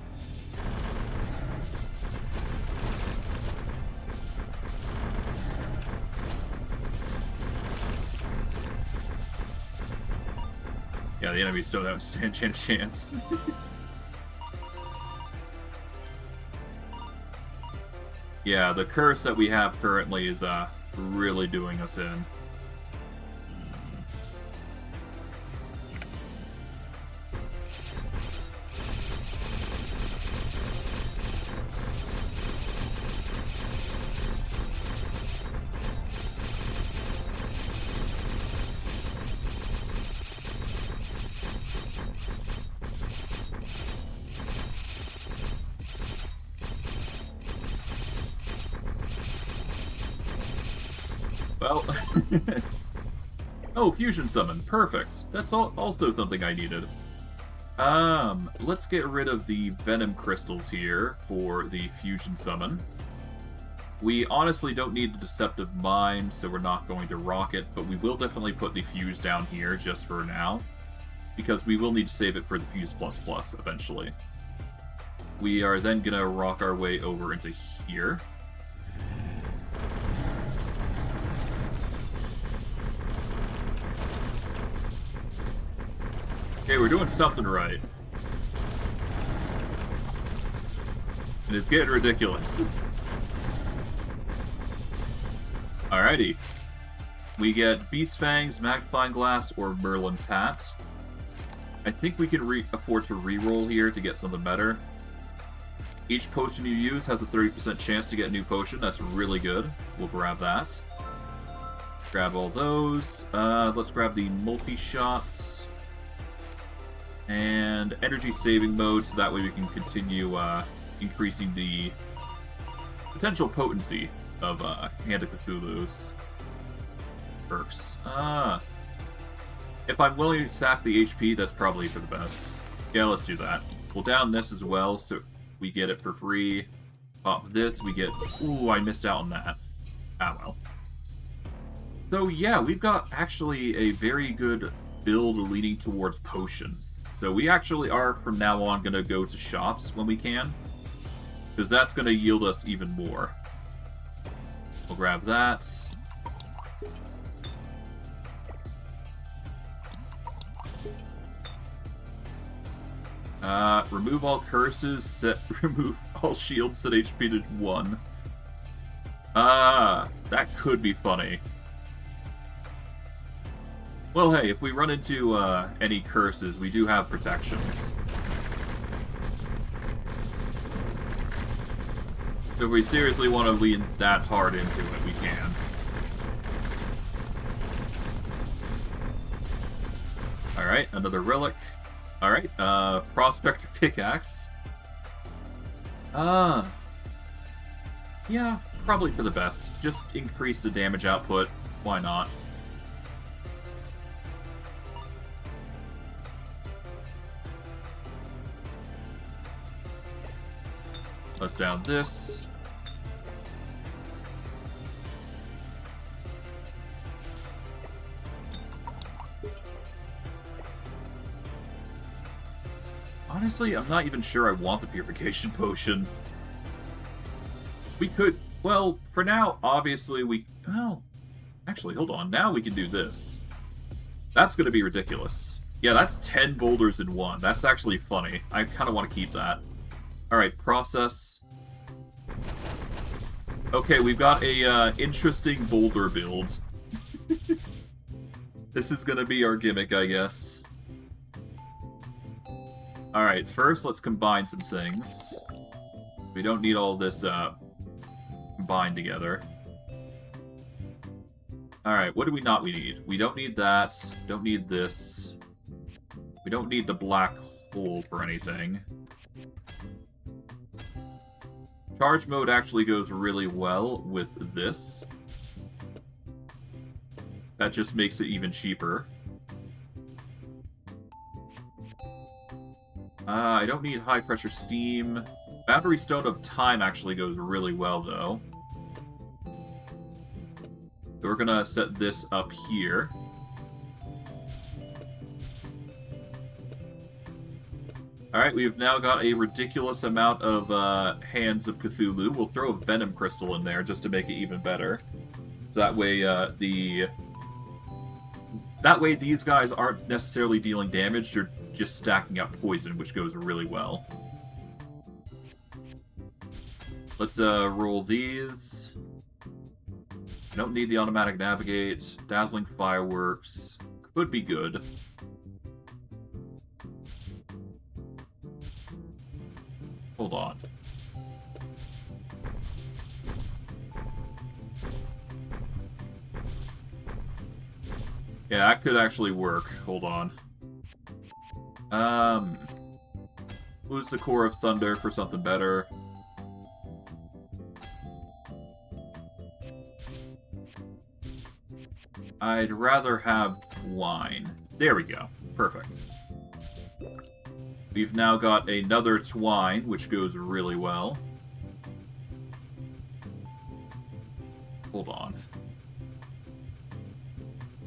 Yeah, the enemies still don't stand a chance. Yeah, the curse that we have currently is really doing us in. Well, oh, Fusion Summon, perfect. That's also something I needed. Let's get rid of the Venom Crystals here for the Fusion Summon. We honestly don't need the Deceptive Mind, so we're not going to rock it, but we will definitely put the Fuse down here just for now, because we will need to save it for the Fuse Plus Plus eventually. We are then gonna rock our way over into here. Okay, we're doing something right. And it's getting ridiculous. Alrighty. We get Beast Fangs, Magnifying Glass, or Merlin's Hat. I think we can afford to reroll here to get something better. Each potion you use has a 30% chance to get a new potion. That's really good. We'll grab that. Grab all those. Let's grab the multi-shot. And energy saving mode, so that way we can continue increasing the potential potency of Hand of Cthulhu's perks. If I'm willing to sack the HP, that's probably for the best. Yeah, let's do that. We'll down this as well, so we get it for free. Pop this, we get... Ooh, I missed out on that. Ah, well. So yeah, we've got actually a very good build leaning towards potions. So we actually are, from now on, going to go to shops when we can. Because that's going to yield us even more. We'll grab that. Remove all curses, remove all shields, set HP to 1. That could be funny. Well, hey, if we run into, any curses, we do have protections. So if we seriously want to lean that hard into it, we can. Alright, another relic. Alright, Prospector Pickaxe. Yeah, probably for the best. Just increase the damage output. Why not? Let's down this. Honestly, I'm not even sure I want the Purification Potion. We could... Well, for now, obviously we... Well, actually, hold on. Now we can do this. That's going to be ridiculous. Yeah, that's 10 boulders in one. That's actually funny. I kind of want to keep that. Alright, process. Okay, we've got a interesting boulder build. This is going to be our gimmick, I guess. Alright, first let's combine some things. We don't need all this combined together. Alright, what do we not need? We don't need that. Don't need this. We don't need the black hole for anything. Charge mode actually goes really well with this. That just makes it even cheaper. I don't need high pressure steam. Battery Stone of Time actually goes really well, though. So we're gonna set this up here. Alright, we've now got a ridiculous amount of Hands of Cthulhu. We'll throw a Venom Crystal in there just to make it even better. So that way, That way these guys aren't necessarily dealing damage, they're just stacking up poison, which goes really well. Let's roll these. I don't need the automatic navigate. Dazzling Fireworks could be good. Hold on. Yeah, that could actually work. Hold on. Lose the Core of Thunder for something better. I'd rather have Twine. There we go. Perfect. We've now got another Twine, which goes really well. Hold on.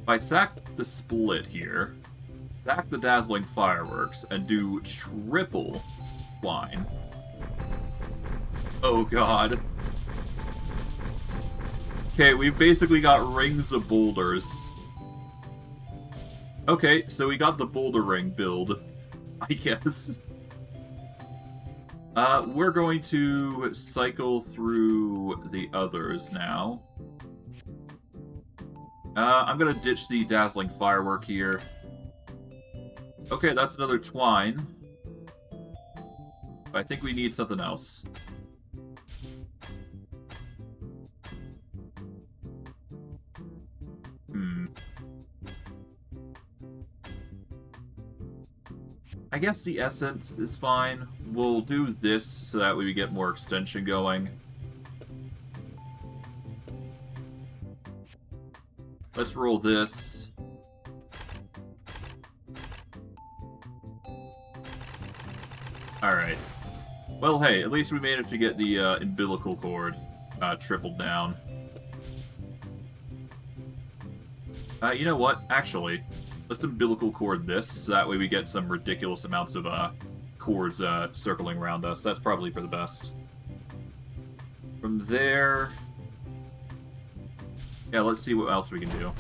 If I sack the Split here, sack the Dazzling Fireworks, and do triple Twine. Oh god. Okay, we've basically got rings of boulders. Okay, so we got the boulder ring build, I guess. We're going to cycle through the others now. I'm gonna ditch the Dazzling Firework here. Okay, that's another Twine. I think we need something else. I guess the Essence is fine. We'll do this so that way we get more extension going. Let's roll this. Alright. Well, hey, at least we managed to get the umbilical cord tripled down. You know what? Actually, let's umbilical cord this, so that way we get some ridiculous amounts of cords circling around us. That's probably for the best. From there... Yeah, let's see what else we can do.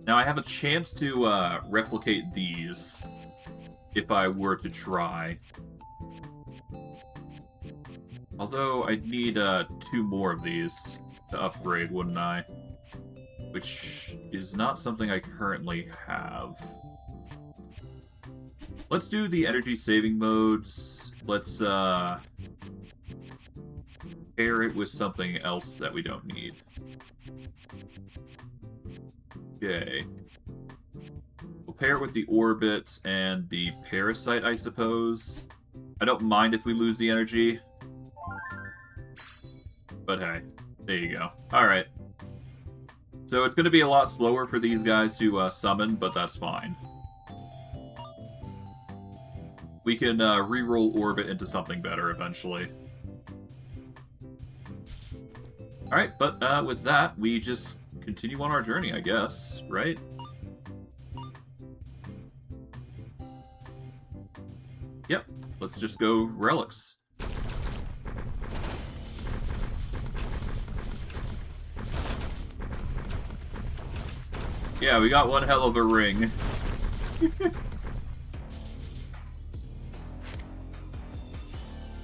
Now I have a chance to replicate these if I were to try. Although I'd need 2 more of these to upgrade, wouldn't I? Which is not something I currently have. Let's do the energy saving modes. Let's pair it with something else that we don't need. Okay. We'll pair it with the orbit and the parasite, I suppose. I don't mind if we lose the energy. But hey, there you go. Alright. So it's going to be a lot slower for these guys to summon, but that's fine. We can re-roll orbit into something better eventually. Alright, but with that, we just continue on our journey, I guess, right? Yep, let's just go relics. Yeah, we got one hell of a ring.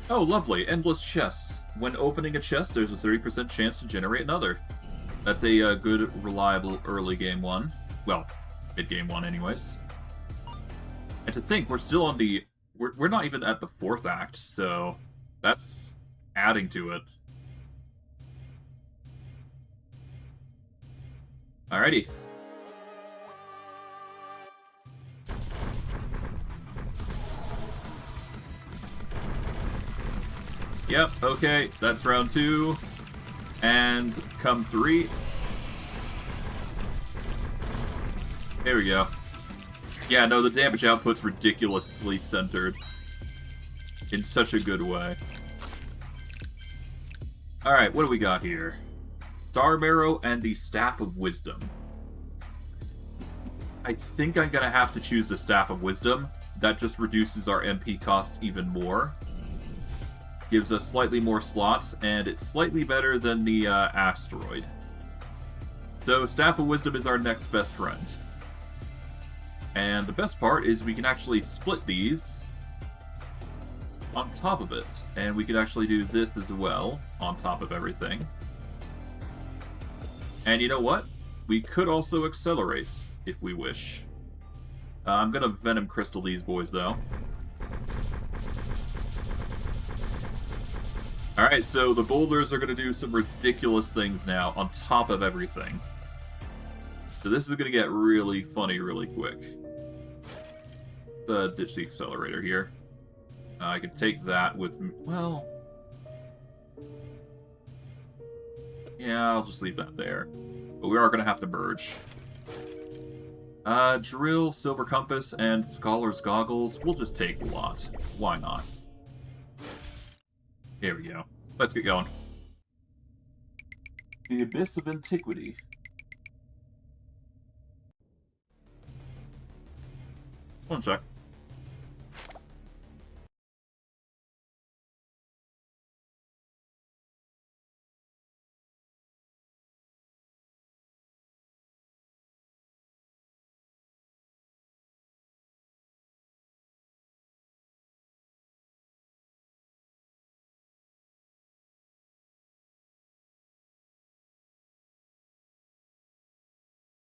Oh, lovely. Endless chests. When opening a chest, there's a 30% chance to generate another. That's a good, reliable early game one. Well, mid-game one anyways. And to think, we're still on the... We're not even at the 4th act, so that's adding to it. Alrighty. Yep, okay, that's round 2. And come 3. There we go. Yeah, no, the damage output's ridiculously centered. In such a good way. Alright, what do we got here? Star Marrow and the Staff of Wisdom. I think I'm gonna have to choose the Staff of Wisdom. That just reduces our MP cost even more. Gives us slightly more slots, and it's slightly better than the asteroid. So Staff of Wisdom is our next best friend. And the best part is we can actually split these on top of it. And we could actually do this as well, on top of everything. And you know what? We could also accelerate, if we wish. I'm gonna Venom Crystal these boys, though. Alright, so the boulders are going to do some ridiculous things now on top of everything. So this is going to get really funny really quick. Ditch the accelerator here. I can take that with... well... yeah, I'll just leave that there. But we are going to have to merge. Drill, Silver Compass, and Scholar's Goggles. We'll just take a lot. Why not? Here we go. Let's get going. The Abyss of Antiquity. One sec.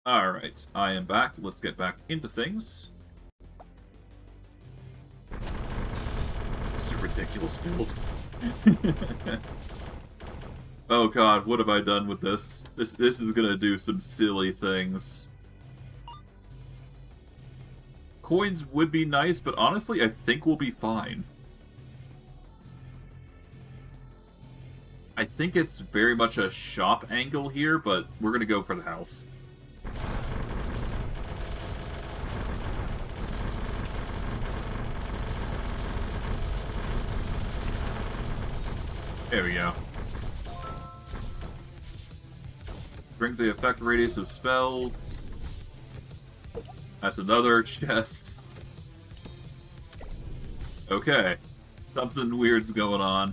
Alright, I am back. Let's get back into things. It's a ridiculous build. Oh god, what have I done with this? This is gonna do some silly things. Coins would be nice, but honestly, I think we'll be fine. I think it's very much a shop angle here, but we're gonna go for the health. There we go. Bring the effect radius of spells. That's another chest. Okay. Something weird's going on.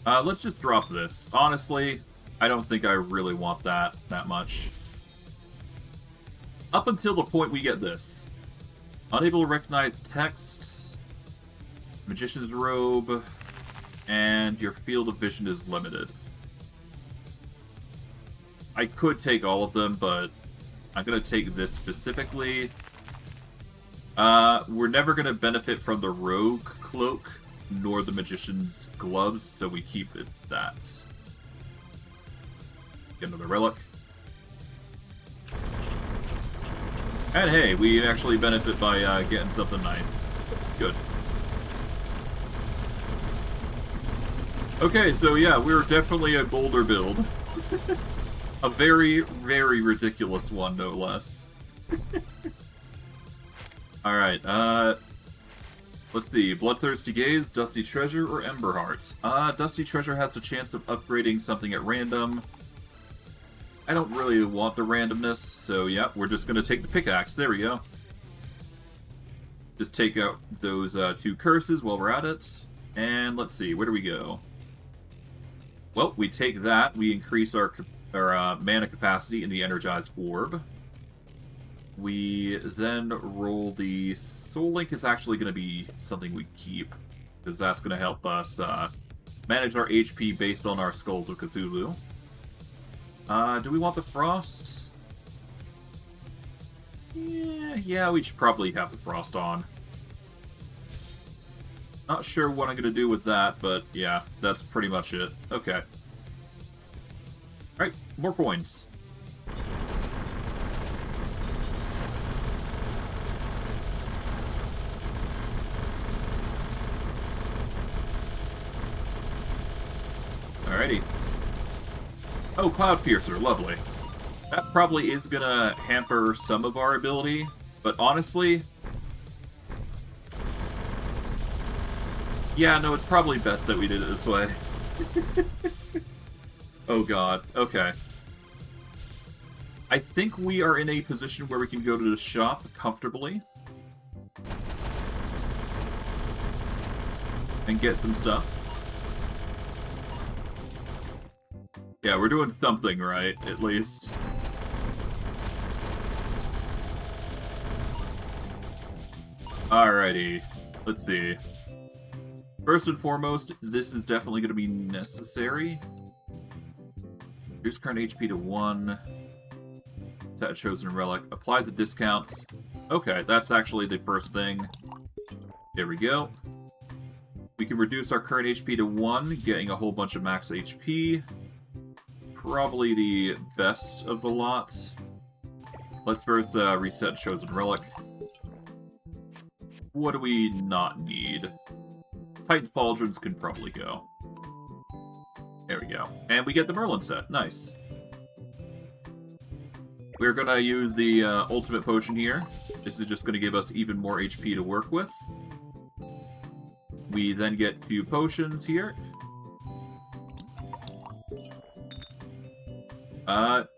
Let's just drop this. Honestly, I don't think I really want that much. Up until the point we get this. Unable to recognize text, Magician's Robe, and your field of vision is limited. I could take all of them, but I'm going to take this specifically. We're never going to benefit from the Rogue Cloak, nor the Magician's Gloves, so we keep it that. Get another relic. And hey, we actually benefit by getting something nice. Good. Okay, so yeah, we're definitely a Boulder build. A very, very ridiculous one, no less. Alright, let's see. Bloodthirsty Gaze, Dusty Treasure, or Ember Hearts? Dusty Treasure has the chance of upgrading something at random. I don't really want the randomness, so yeah, we're just gonna take the pickaxe. There we go. Just take out those 2 curses while we're at it. And let's see, where do we go? Well, we take that, we increase our mana capacity in the Energized Orb. We then roll the Soul Link is actually going to be something we keep, because that's going to help us manage our HP based on our Skulls of Cthulhu. Do we want the Frost? Yeah, we should probably have the Frost on. Not sure what I'm going to do with that, but yeah, that's pretty much it. Okay. Alright, more coins. Alrighty. Oh, Cloud Piercer, lovely. That probably is gonna hamper some of our ability, but honestly... Yeah, no, it's probably best that we did it this way. Oh god, okay. I think we are in a position where we can go to the shop comfortably. And get some stuff. Yeah, we're doing something right, at least. Alrighty, let's see. First and foremost, this is definitely going to be necessary. Reduce current HP to 1. Set a chosen relic. Apply the discounts. Okay, that's actually the first thing. There we go. We can reduce our current HP to 1, getting a whole bunch of max HP. Probably the best of the lot. Let's first reset chosen relic. What do we not need? Titan's Pauldrons can probably go. There we go. And we get the Merlin set. Nice. We're going to use the ultimate potion here. This is just going to give us even more HP to work with. We then get 2 potions here.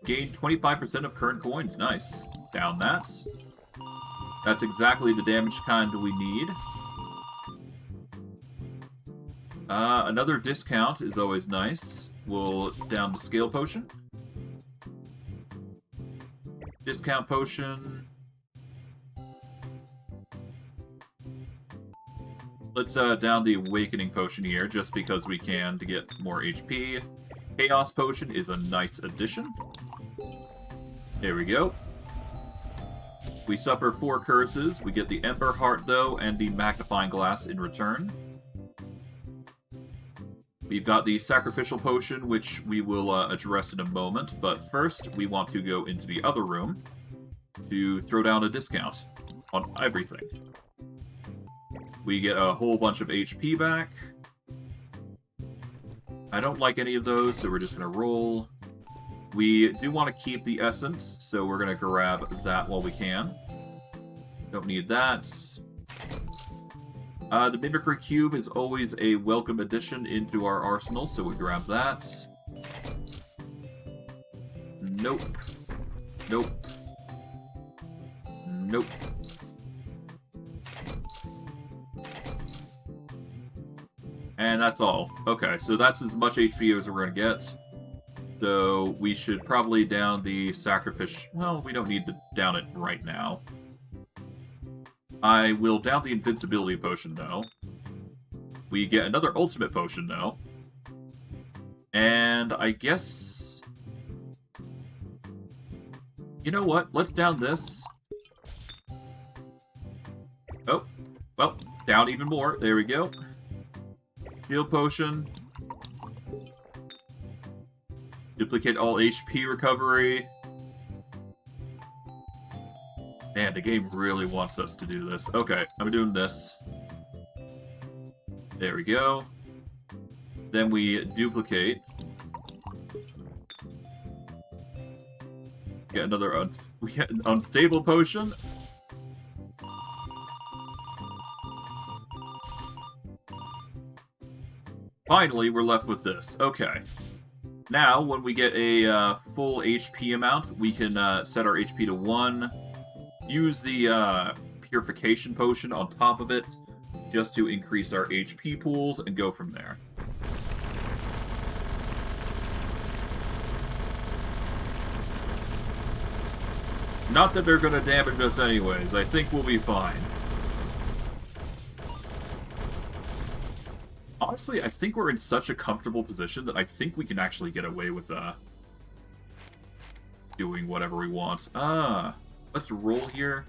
Gain 25% of current coins. Nice. Down that. That's exactly the damage kind we need. Another discount is always nice. We'll down the scale potion. Discount potion. Let's down the awakening potion here, just because we can to get more HP. Chaos potion is a nice addition. There we go. We suffer 4 curses. We get the Ember Heart, though, and the Magnifying Glass in return. We've got the Sacrificial Potion, which we will address in a moment, but first we want to go into the other room to throw down a discount on everything. We get a whole bunch of HP back. I don't like any of those, so we're just going to roll. We do want to keep the Essence, so we're going to grab that while we can. Don't need that. The Mimicry Cube is always a welcome addition into our arsenal, so we grab that. Nope. Nope. Nope. And that's all. Okay, so that's as much HP as we're going to get. So we should probably down the sacrifice. Well, we don't need to down it right now. I will down the invincibility potion, though. We get another ultimate potion, though. And I guess... You know what? Let's down this. Oh. Well, down even more. There we go. Shield potion. Duplicate all HP recovery. Man, the game really wants us to do this. Okay, I'm doing this. There we go. Then we duplicate. Get another we get an unstable potion. Finally, we're left with this. Okay. Now, when we get a full HP amount, we can set our HP to 1. Use the purification potion on top of it, just to increase our HP pools, and go from there. Not that they're going to damage us anyways. I think we'll be fine. Honestly, I think we're in such a comfortable position that I think we can actually get away with doing whatever we want. Let's roll here.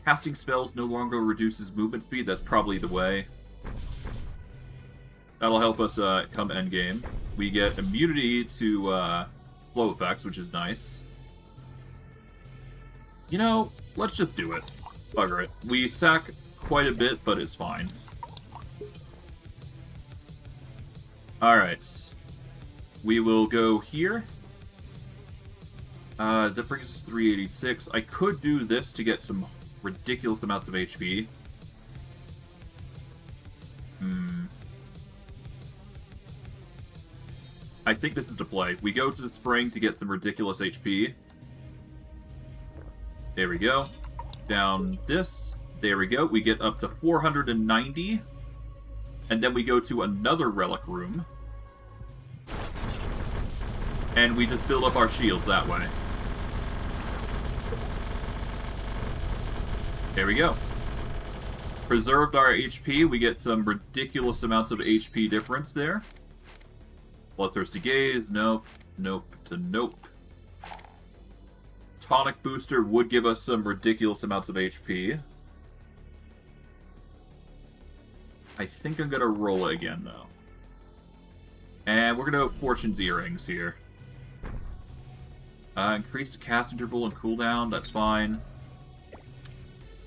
Casting spells no longer reduces movement speed. That's probably the way. That'll help us come endgame. We get immunity to slow effects, which is nice. You know, let's just do it. Bugger it. We sack quite a bit, but it's fine. Alright. We will go here. That brings us 386. I could do this to get some ridiculous amounts of HP. I think this is the play. We go to the spring to get some ridiculous HP. There we go. Down this. There we go. We get up to 490. And then we go to another relic room. And we just build up our shields that way. There we go. Preserved our HP. We get some ridiculous amounts of HP difference there. Bloodthirsty Gaze. Nope. Nope to nope. Tonic Booster would give us some ridiculous amounts of HP. I think I'm going to roll it again, though. And we're going to go Fortune's Earrings here. Increase the cast interval and cooldown. That's fine.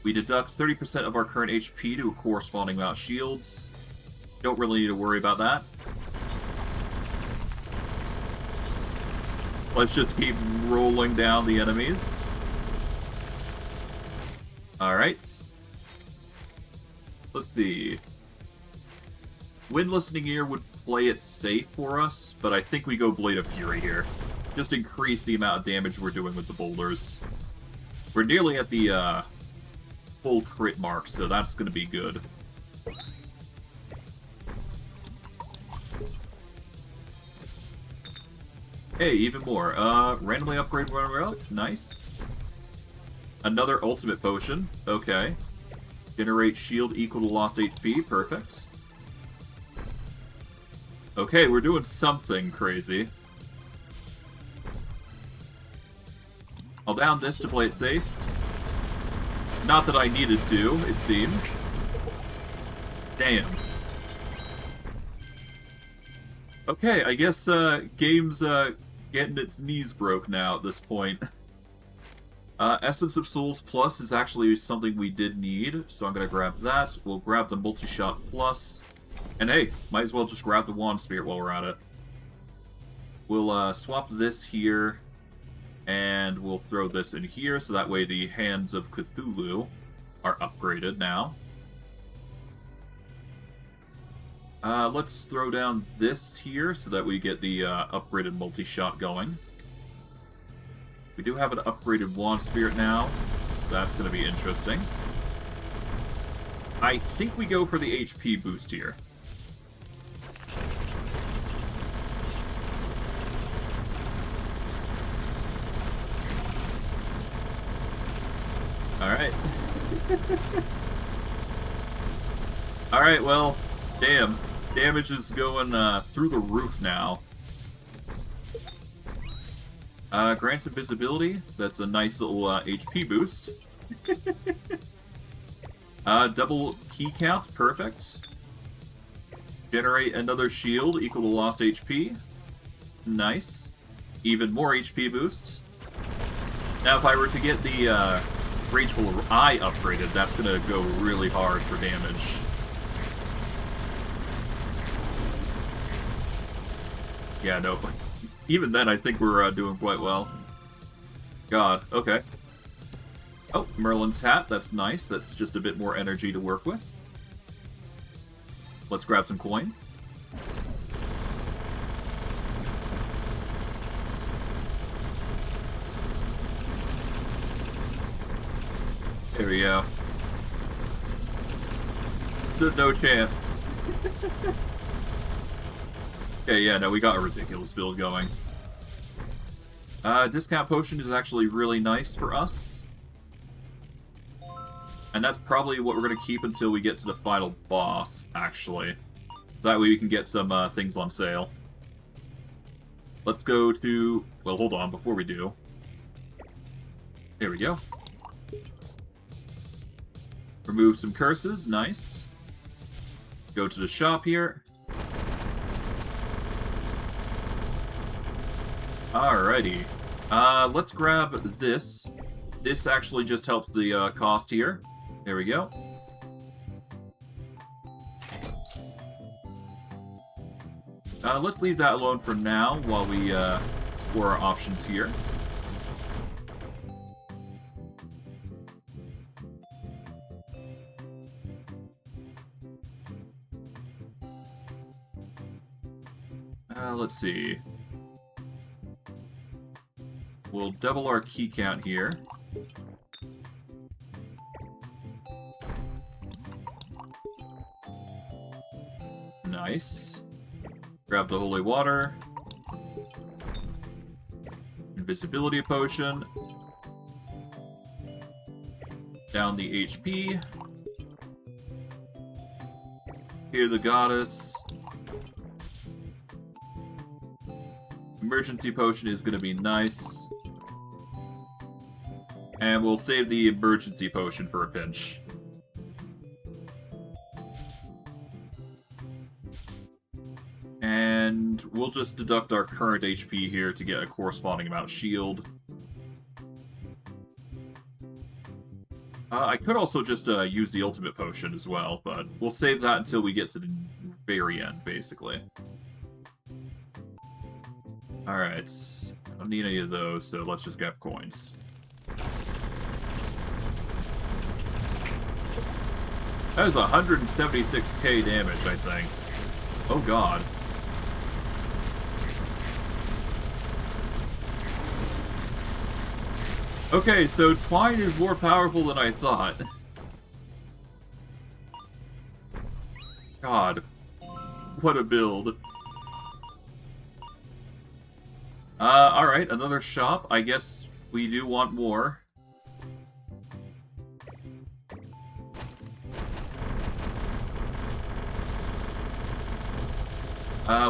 We deduct 30% of our current HP to a corresponding amount of shields. Don't really need to worry about that. Let's just keep rolling down the enemies. Alright. Let's see. Wind Listening Ear would play it safe for us, but I think we go Blade of Fury here. Just increase the amount of damage we're doing with the boulders. We're nearly at the full crit mark, so that's going to be good. Hey, even more. Randomly upgrade one relic. Nice. Another ultimate potion. Okay. Generate shield equal to lost HP. Perfect. Okay, we're doing something crazy. I'll down this to play it safe. Not that I needed to, it seems. Damn. Okay, I guess game's getting its knees broke now at this point. Essence of Souls Plus is actually something we did need, so I'm going to grab that. We'll grab the Multi-Shot Plus. And hey, might as well just grab the Wand Spirit while we're at it. We'll swap this here, and we'll throw this in here, so that way the Hands of Cthulhu are upgraded now. Let's throw down this here, so that we get the upgraded multi-shot going. We do have an upgraded Wand Spirit now. That's going to be interesting. I think we go for the HP boost here. Alright, well, damn. Damage is going through the roof now. Grants invisibility. That's a nice little HP boost. Double key count. Perfect. Generate another shield equal to lost HP. Nice. Even more HP boost. Now, if I were to get the Rageful Eye upgraded, that's going to go really hard for damage. Yeah, no. Even then, I think we're doing quite well. God, okay. Oh, Merlin's hat. That's nice. That's just a bit more energy to work with. Let's grab some coins. There we go. There's no chance. Okay, yeah, no, we got a ridiculous build going. Discount potion is actually really nice for us. And that's probably what we're going to keep until we get to the final boss, actually. That way we can get some things on sale. Let's go to... Well, hold on, before we do. There we go. Remove some curses, nice. Go to the shop here. Alrighty. Let's grab this. This actually just helps the cost here. There we go. Let's leave that alone for now while we explore our options here. Let's see. We'll double our key count here. Nice. Grab the holy water. Invisibility potion. Down the HP. Hear the goddess. Emergency potion is going to be nice. And we'll save the emergency potion for a pinch. And we'll just deduct our current HP here to get a corresponding amount of shield. I could also just use the ultimate potion as well, but we'll save that until we get to the very end, basically. Alright, I don't need any of those, so let's just grab coins. That was 176k damage, I think. Oh god. Okay, so Twine is more powerful than I thought. God. What a build. Alright, another shop. I guess we do want more.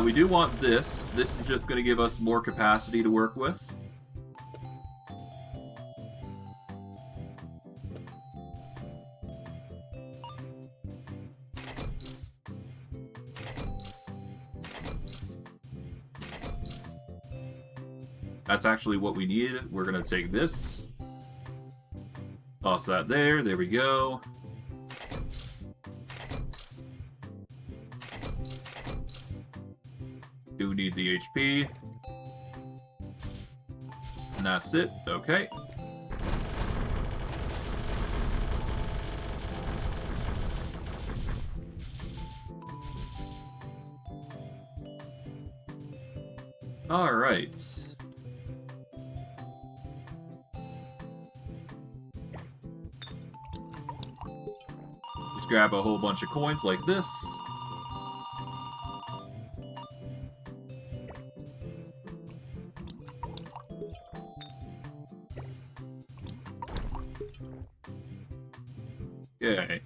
We do want this. This is just going to give us more capacity to work with. That's actually what we need. We're going to take this. Toss that there. There we go. Do need the HP. And that's it. Okay. All right. Grab a whole bunch of coins like this. Okay.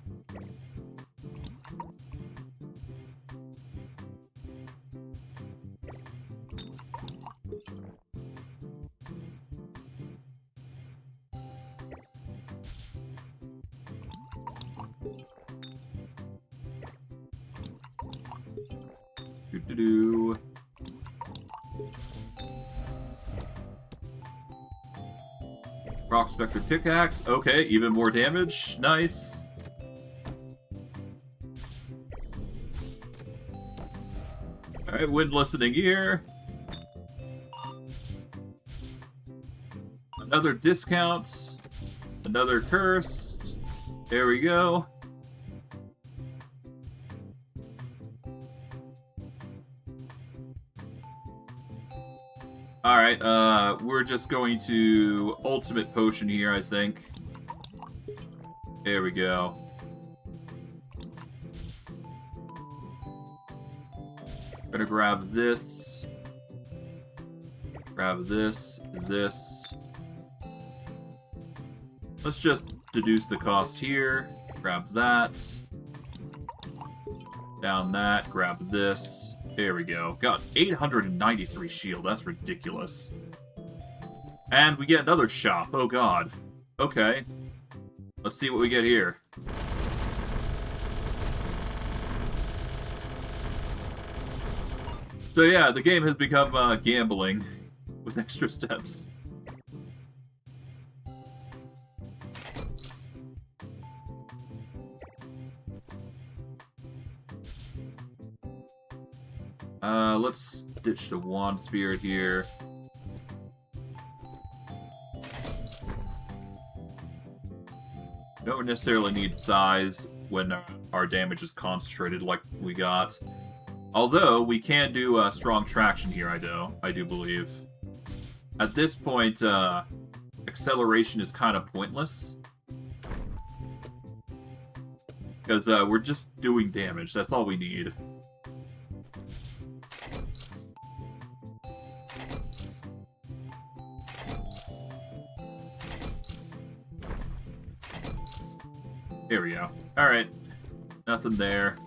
Do-do-do. Rock Spectre Pickaxe. Okay, even more damage. Nice. Alright, Wind Listening Ear. Another discount. Another cursed. There we go. Alright, we're just going to Ultimate Potion here, I think. There we go. Gonna grab this. Grab this, this. Let's just deduce the cost here. Grab that. Down that, grab this. There we go. Got 893 shield. That's ridiculous. And we get another shop. Oh god. Okay. Let's see what we get here. So yeah, the game has become gambling with extra steps. Let's ditch the Wand Spirit here. Don't necessarily need size when our damage is concentrated like we got. Although, we can do strong traction here, I do believe. At this point, acceleration is kind of pointless. Because we're just doing damage, that's all we need. Here we go. Alright. Nothing there.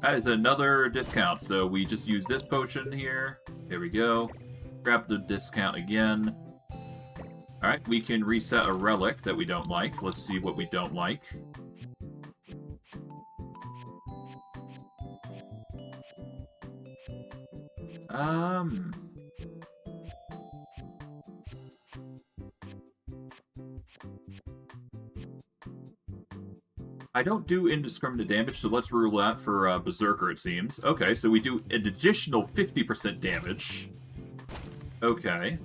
That is another discount, so we just use this potion here. There we go. Grab the discount again. Alright, we can reset a relic that we don't like. Let's see what we don't like. I don't do indiscriminate damage, so let's rule that for Berserker, it seems. Okay, so we do an additional 50% damage. Okay.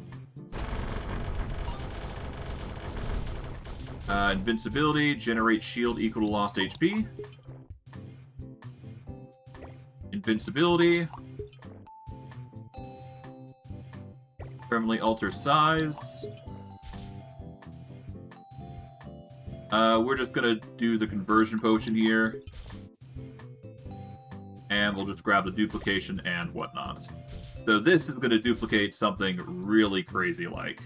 Invincibility, generate shield equal to lost HP. Invincibility. Permanently alter size. We're just gonna do the conversion potion here. And we'll just grab the duplication and whatnot. So this is gonna duplicate something really crazy-like.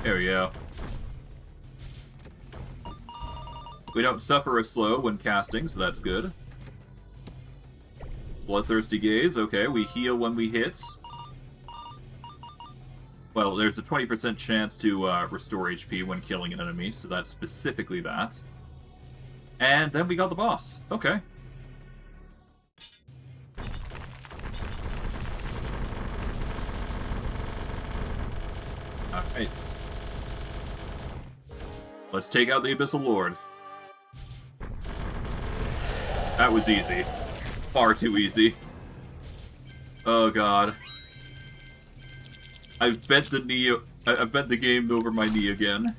There we go. We don't suffer a slow when casting, so that's good. Bloodthirsty Gaze, okay, we heal when we hit. Well, there's a 20% chance to restore HP when killing an enemy, so that's specifically that. And then we got the boss. Okay. Alright. Let's take out the Abyssal Lord. That was easy. Far too easy. Oh god. I've bent the knee. I've bent the game over my knee again.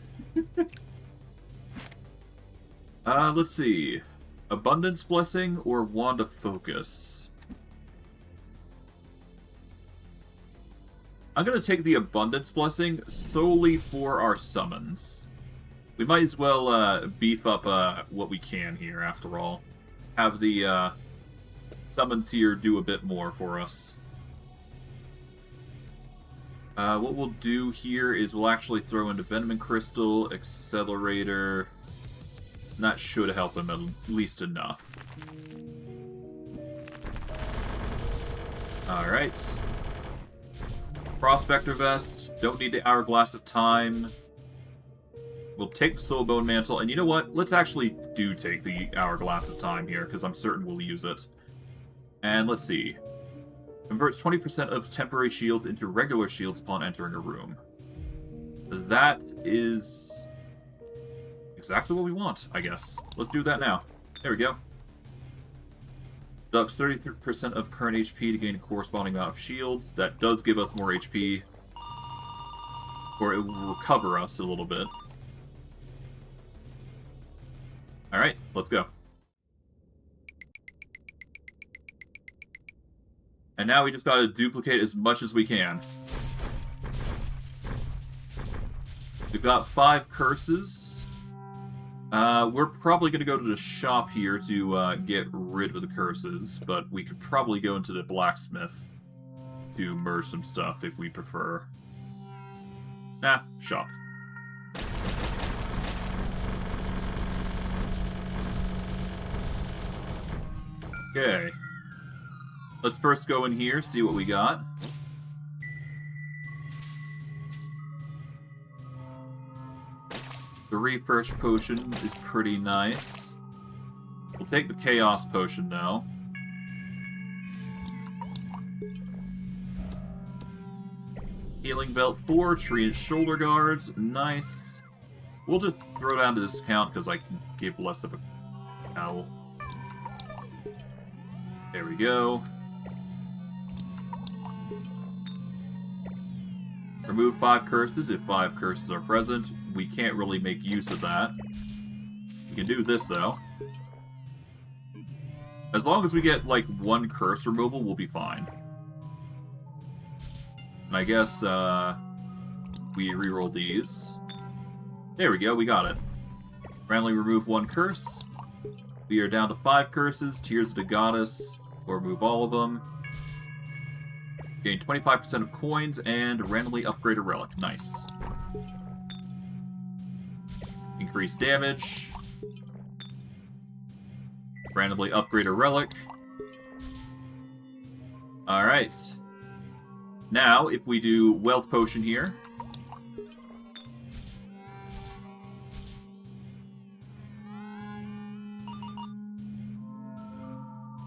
Let's see. Abundance Blessing or Wand of Focus? I'm gonna take the Abundance Blessing solely for our summons. We might as well beef up what we can here, after all. Have the summons here do a bit more for us. What we'll do here is we'll actually throw into Venom Crystal, Accelerator. And that should help him at least enough. Alright. Prospector Vest. Don't need the Hourglass of Time. We'll take the Soul Bone Mantle, and you know what? Let's actually take the Hourglass of Time here, because I'm certain we'll use it. And let's see. Converts 20% of temporary shields into regular shields upon entering a room. That is exactly what we want, I guess. Let's do that now. There we go. Deducts 33% of current HP to gain a corresponding amount of shields. That does give us more HP. Or it will recover us a little bit. Alright, let's go. And now we just gotta duplicate as much as we can. We've got 5 curses. We're probably gonna go to the shop here to get rid of the curses, but we could probably go into the blacksmith to merge some stuff if we prefer. Nah, shop. Okay. Let's first go in here, see what we got. The Refresh Potion is pretty nice. We'll take the Chaos Potion now. Healing Belt 4, Tree and Shoulder Guards, nice. We'll just throw down to discount because I can give less of a L. There we go. Remove 5 curses if 5 curses are present. We can't really make use of that. We can do this, though. As long as we get, like, 1 curse removal, we'll be fine. And I guess, we reroll these. There we go, we got it. Randomly remove 1 curse. We are down to 5 curses. Tears of the Goddess. Or remove all of them. Gain 25% of coins and randomly upgrade a relic. Nice. Increase damage. Randomly upgrade a relic. Alright. Now, if we do Wealth Potion here.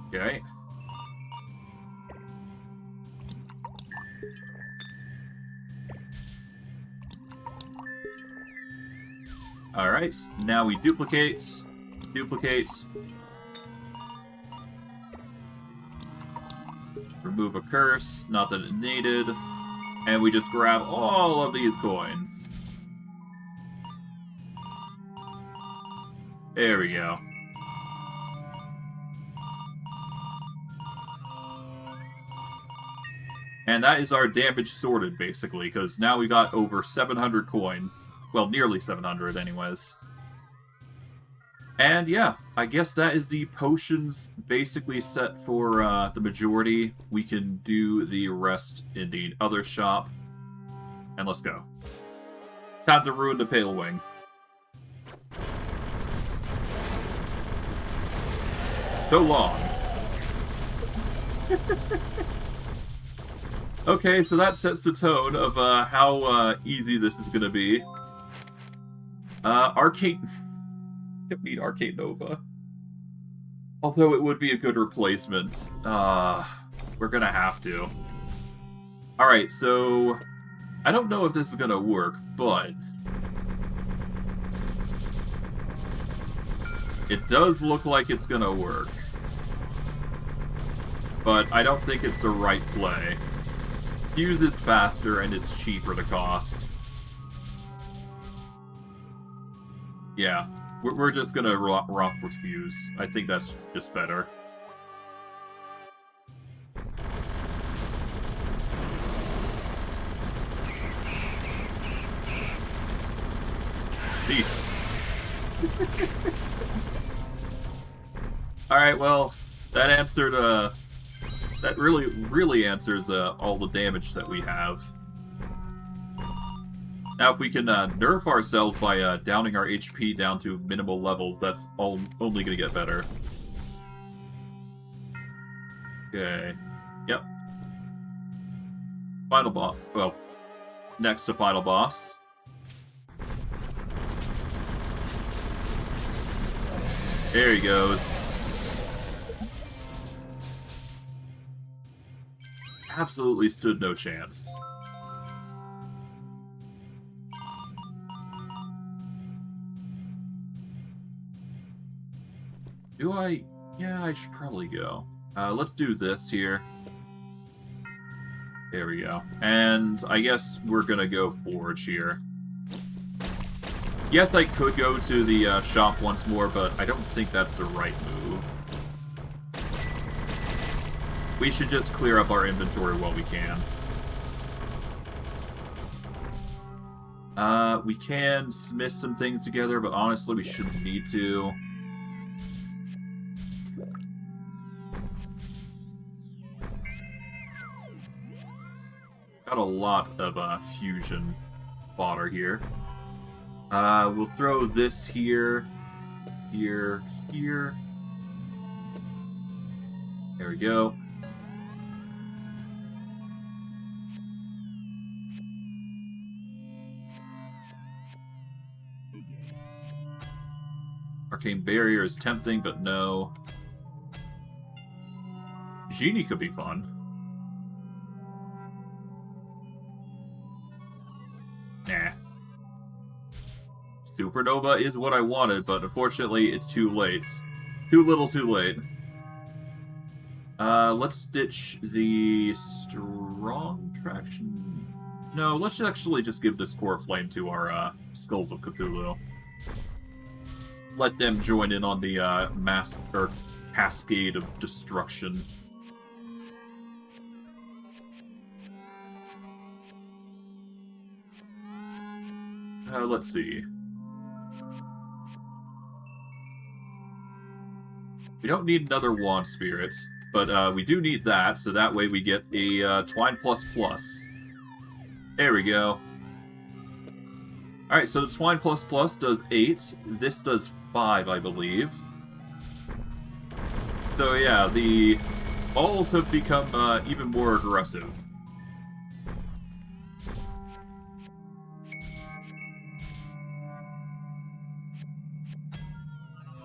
Okay. Alright, now we duplicate, remove a curse, not that it needed, and we just grab all of these coins. There we go. And that is our damage sorted, basically, because now we got over 700 coins. Well, nearly 700 anyways. And yeah, I guess that is the potions basically set for the majority. We can do the rest in the other shop. And let's go. Time to ruin the Pale Wing. So long. Okay, so that sets the tone of how easy this is going to be. Arcade... Don't need Arcade Nova. Although it would be a good replacement. We're gonna have to. Alright, so... I don't know if this is gonna work, but... it does look like it's gonna work. But I don't think it's the right play. Fuse is faster and it's cheaper to cost. Yeah, we're just gonna rock with Fuse. I think that's just better. Peace. Alright, well, that answered, that really answers, all the damage that we have. Now, if we can, nerf ourselves by, downing our HP down to minimal levels, that's only gonna get better. Okay. Yep. Final boss. Well, next to final boss. There he goes. Absolutely stood no chance. Do I? Yeah, I should probably go. Let's do this here. There we go. And I guess we're gonna go Forge here. Yes, I could go to the shop once more, but I don't think that's the right move. We should just clear up our inventory while we can. We can smith some things together, but honestly, we shouldn't need to. Got a lot of fusion fodder here. We'll throw this here, here, here. There we go. Arcane Barrier is tempting, but no. Genie could be fun. Nah. Supernova is what I wanted, but unfortunately it's too late. Too little too late. Let's ditch the strong traction. No, let's actually just give this core flame to our Skulls of Cthulhu. Let them join in on the cascade of destruction. Let's see. We don't need another Wand Spirit, but we do need that, so that way we get a Twine++. There we go. Alright, so the Twine++ does 8. This does 5, I believe. So yeah, the balls have become even more aggressive.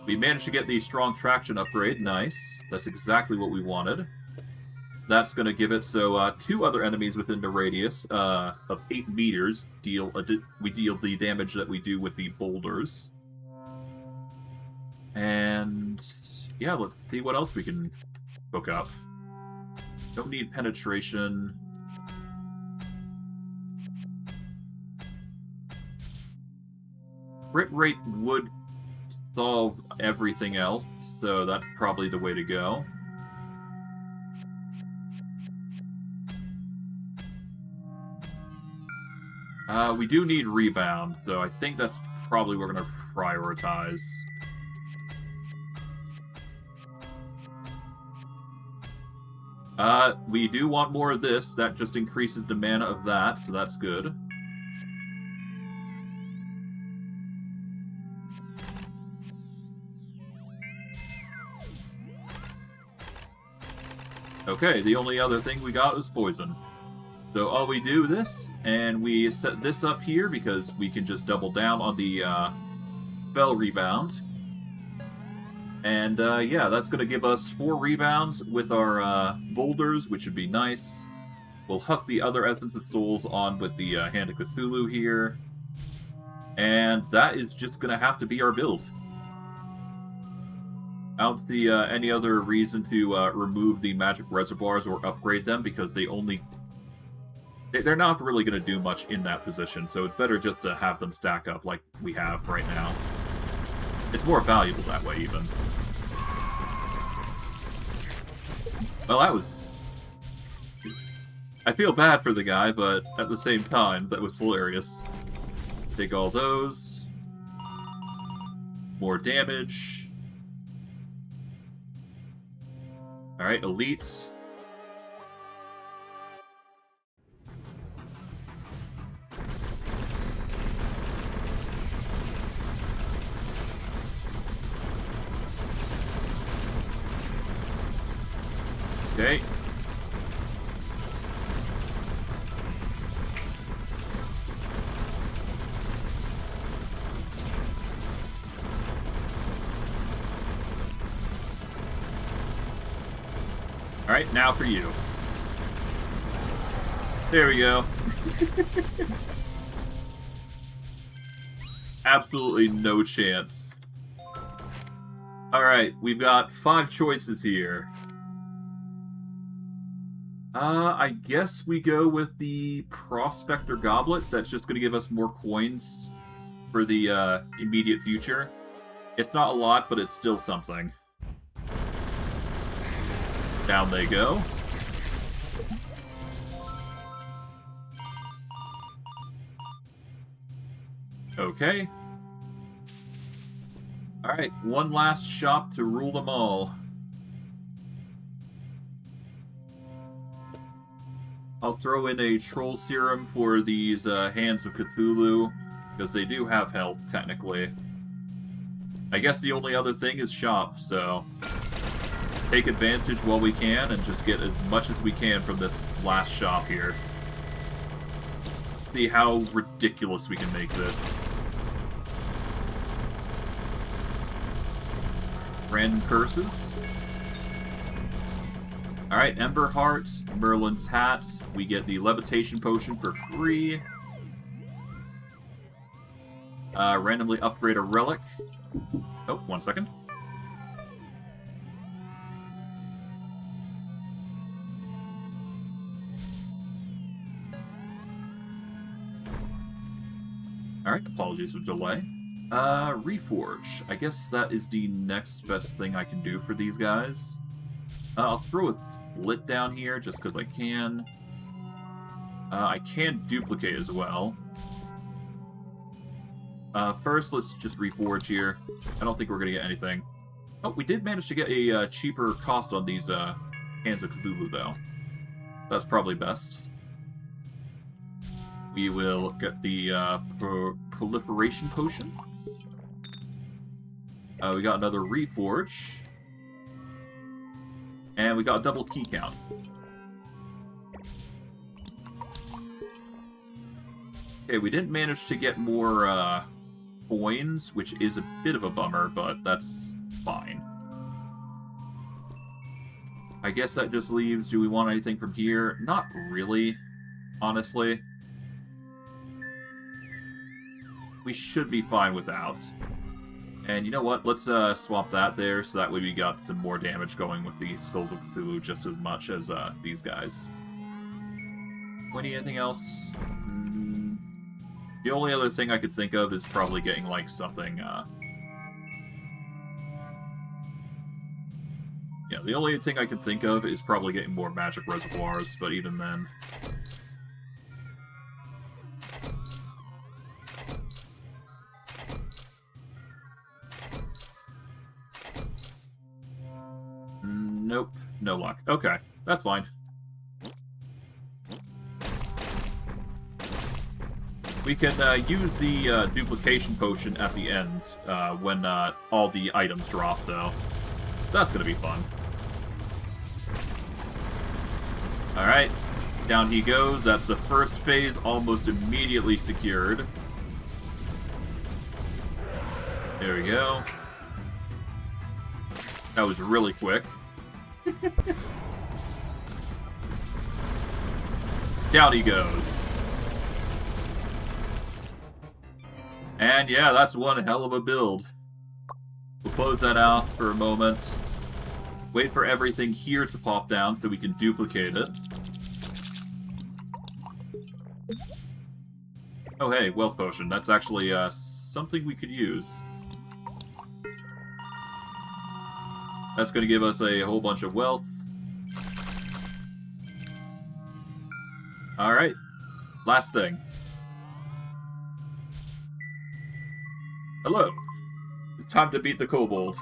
We managed to get the strong traction upgrade. Nice. That's exactly what we wanted. That's going to give it so 2 other enemies within the radius of 8 meters we deal the damage that we do with the boulders. And yeah, let's see what else we can hook up. Don't need penetration. Crit rate would solve everything else, so that's probably the way to go. We do need rebound, so I think that's probably what we're going to prioritize. We do want more of this. That just increases the mana of that, so that's good. Okay, the only other thing we got is poison. So all we do this, and we set this up here because we can just double down on the spell rebound. And yeah, that's going to give us 4 rebounds with our boulders, which would be nice. We'll hook the other Essence of Souls on with the Hand of Cthulhu here. And that is just going to have to be our build. I don't see any other reason to remove the magic reservoirs or upgrade them, because they're not really going to do much in that position, so it's better just to have them stack up like we have right now. It's more valuable that way, even. Well, that was... I feel bad for the guy, but at the same time, that was hilarious. Take all those. More damage. Alright, elites. Okay. Alright, now for you. There we go. Absolutely no chance. Alright, we've got 5 choices here. I guess we go with the Prospector Goblet. That's just going to give us more coins for the immediate future. It's not a lot, but it's still something. Down they go. Okay. Alright, one last shop to rule them all. I'll throw in a Troll Serum for these Hands of Cthulhu, because they do have health, technically. I guess the only other thing is shop, so take advantage while we can and just get as much as we can from this last shop here. See how ridiculous we can make this. Random curses. Alright, Ember Heart, Merlin's Hat. We get the Levitation Potion for free. Randomly upgrade a relic. Oh, 1 second. Alright, apologies for the delay. Reforge. I guess that is the next best thing I can do for these guys. I'll throw a split down here just because I can. I can duplicate as well. First, let's just reforge here. I don't think we're going to get anything. Oh, we did manage to get a cheaper cost on these Hands of Cthulhu, though. That's probably best. We will get the Proliferation Potion. We got another Reforge. And we got a double key count. Okay, we didn't manage to get more coins, which is a bit of a bummer, but that's fine. I guess that just leaves, do we want anything from here? Not really, honestly. We should be fine without. And you know what? Let's swap that there, so that way we got some more damage going with the Skulls of Cthulhu just as much as these guys. Anything else? The only other thing I could think of is probably getting, like, something, yeah, the only thing I could think of is probably getting more magic reservoirs, but even then... Nope, no luck. Okay, that's fine. We can use the duplication potion at the end when all the items drop, though. That's going to be fun. Alright, down he goes. That's the first phase, almost immediately secured. There we go. That was really quick. Down he goes. And yeah, that's one hell of a build. We'll close that out for a moment. Wait for everything here to pop down so we can duplicate it. Oh hey, Wealth Potion. That's actually something we could use. That's going to give us a whole bunch of wealth. Alright. Last thing. Hello. It's time to beat the kobold.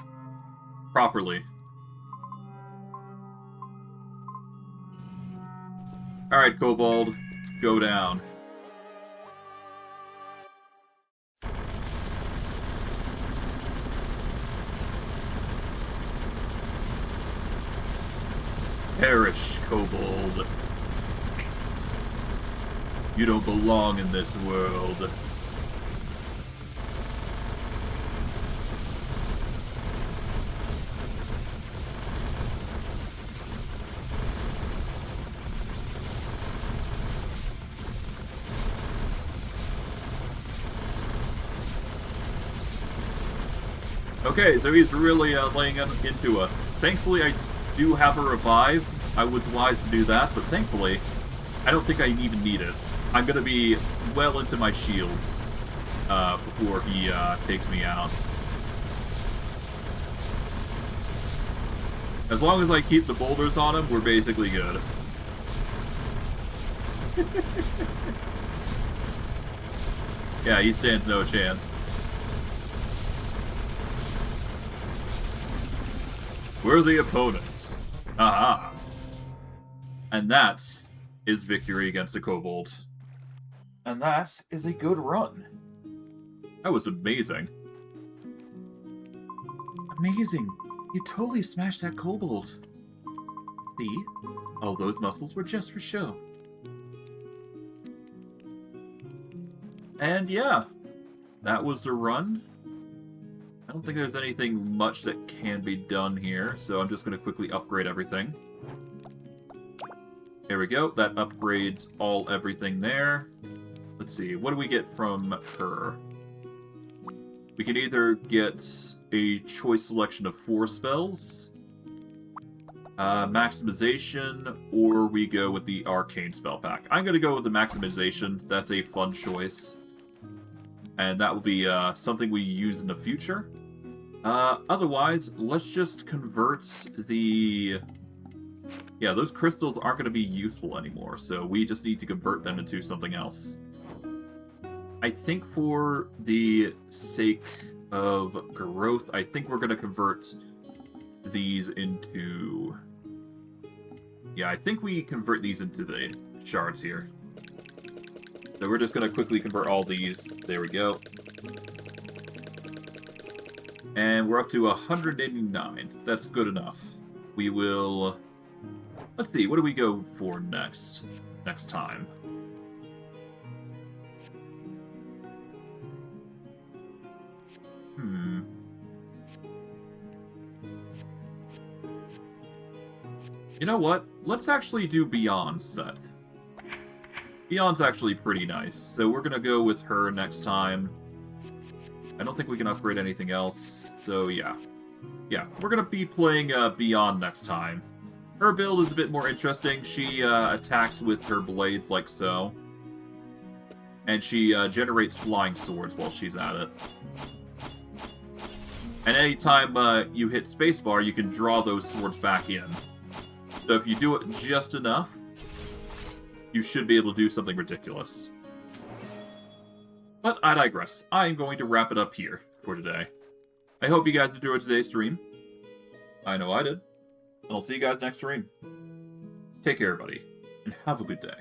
Properly. Alright, kobold. Go down. Perish, kobold. You don't belong in this world. Okay, so he's really laying into us. Thankfully, I do have a revive. I was wise to do that, but thankfully, I don't think I even need it. I'm gonna be well into my shields before he takes me out. As long as I keep the boulders on him, we're basically good. Yeah, he stands no chance. We're the opponents. Aha. And that is victory against the kobold. And that is a good run. That was amazing. Amazing. You totally smashed that kobold. See? All those muscles were just for show. And yeah, that was the run. I don't think there's anything much that can be done here, so I'm just going to quickly upgrade everything. There we go. That upgrades everything there. Let's see, what do we get from her? We can either get a choice selection of 4 spells, maximization, or we go with the arcane spell pack. I'm going to go with the maximization. That's a fun choice. And that will be something we use in the future. Otherwise, let's just convert the... Yeah, those crystals aren't going to be useful anymore, so we just need to convert them into something else. I think for the sake of growth, I think we're going to convert these into... Yeah, I think we convert these into the shards here. So we're just going to quickly convert all these. There we go. And we're up to 189. That's good enough. We will... Let's see, what do we go for next time? You know what? Let's actually do Beyond's set. Beyond's actually pretty nice, so we're gonna go with her next time. I don't think we can upgrade anything else, so yeah. Yeah, we're gonna be playing Beyond next time. Her build is a bit more interesting. She attacks with her blades like so. And she generates flying swords while she's at it. And anytime you hit spacebar, you can draw those swords back in. So if you do it just enough, you should be able to do something ridiculous. But I digress. I'm going to wrap it up here for today. I hope you guys enjoyed today's stream. I know I did. And I'll see you guys next stream. Take care, everybody, and have a good day.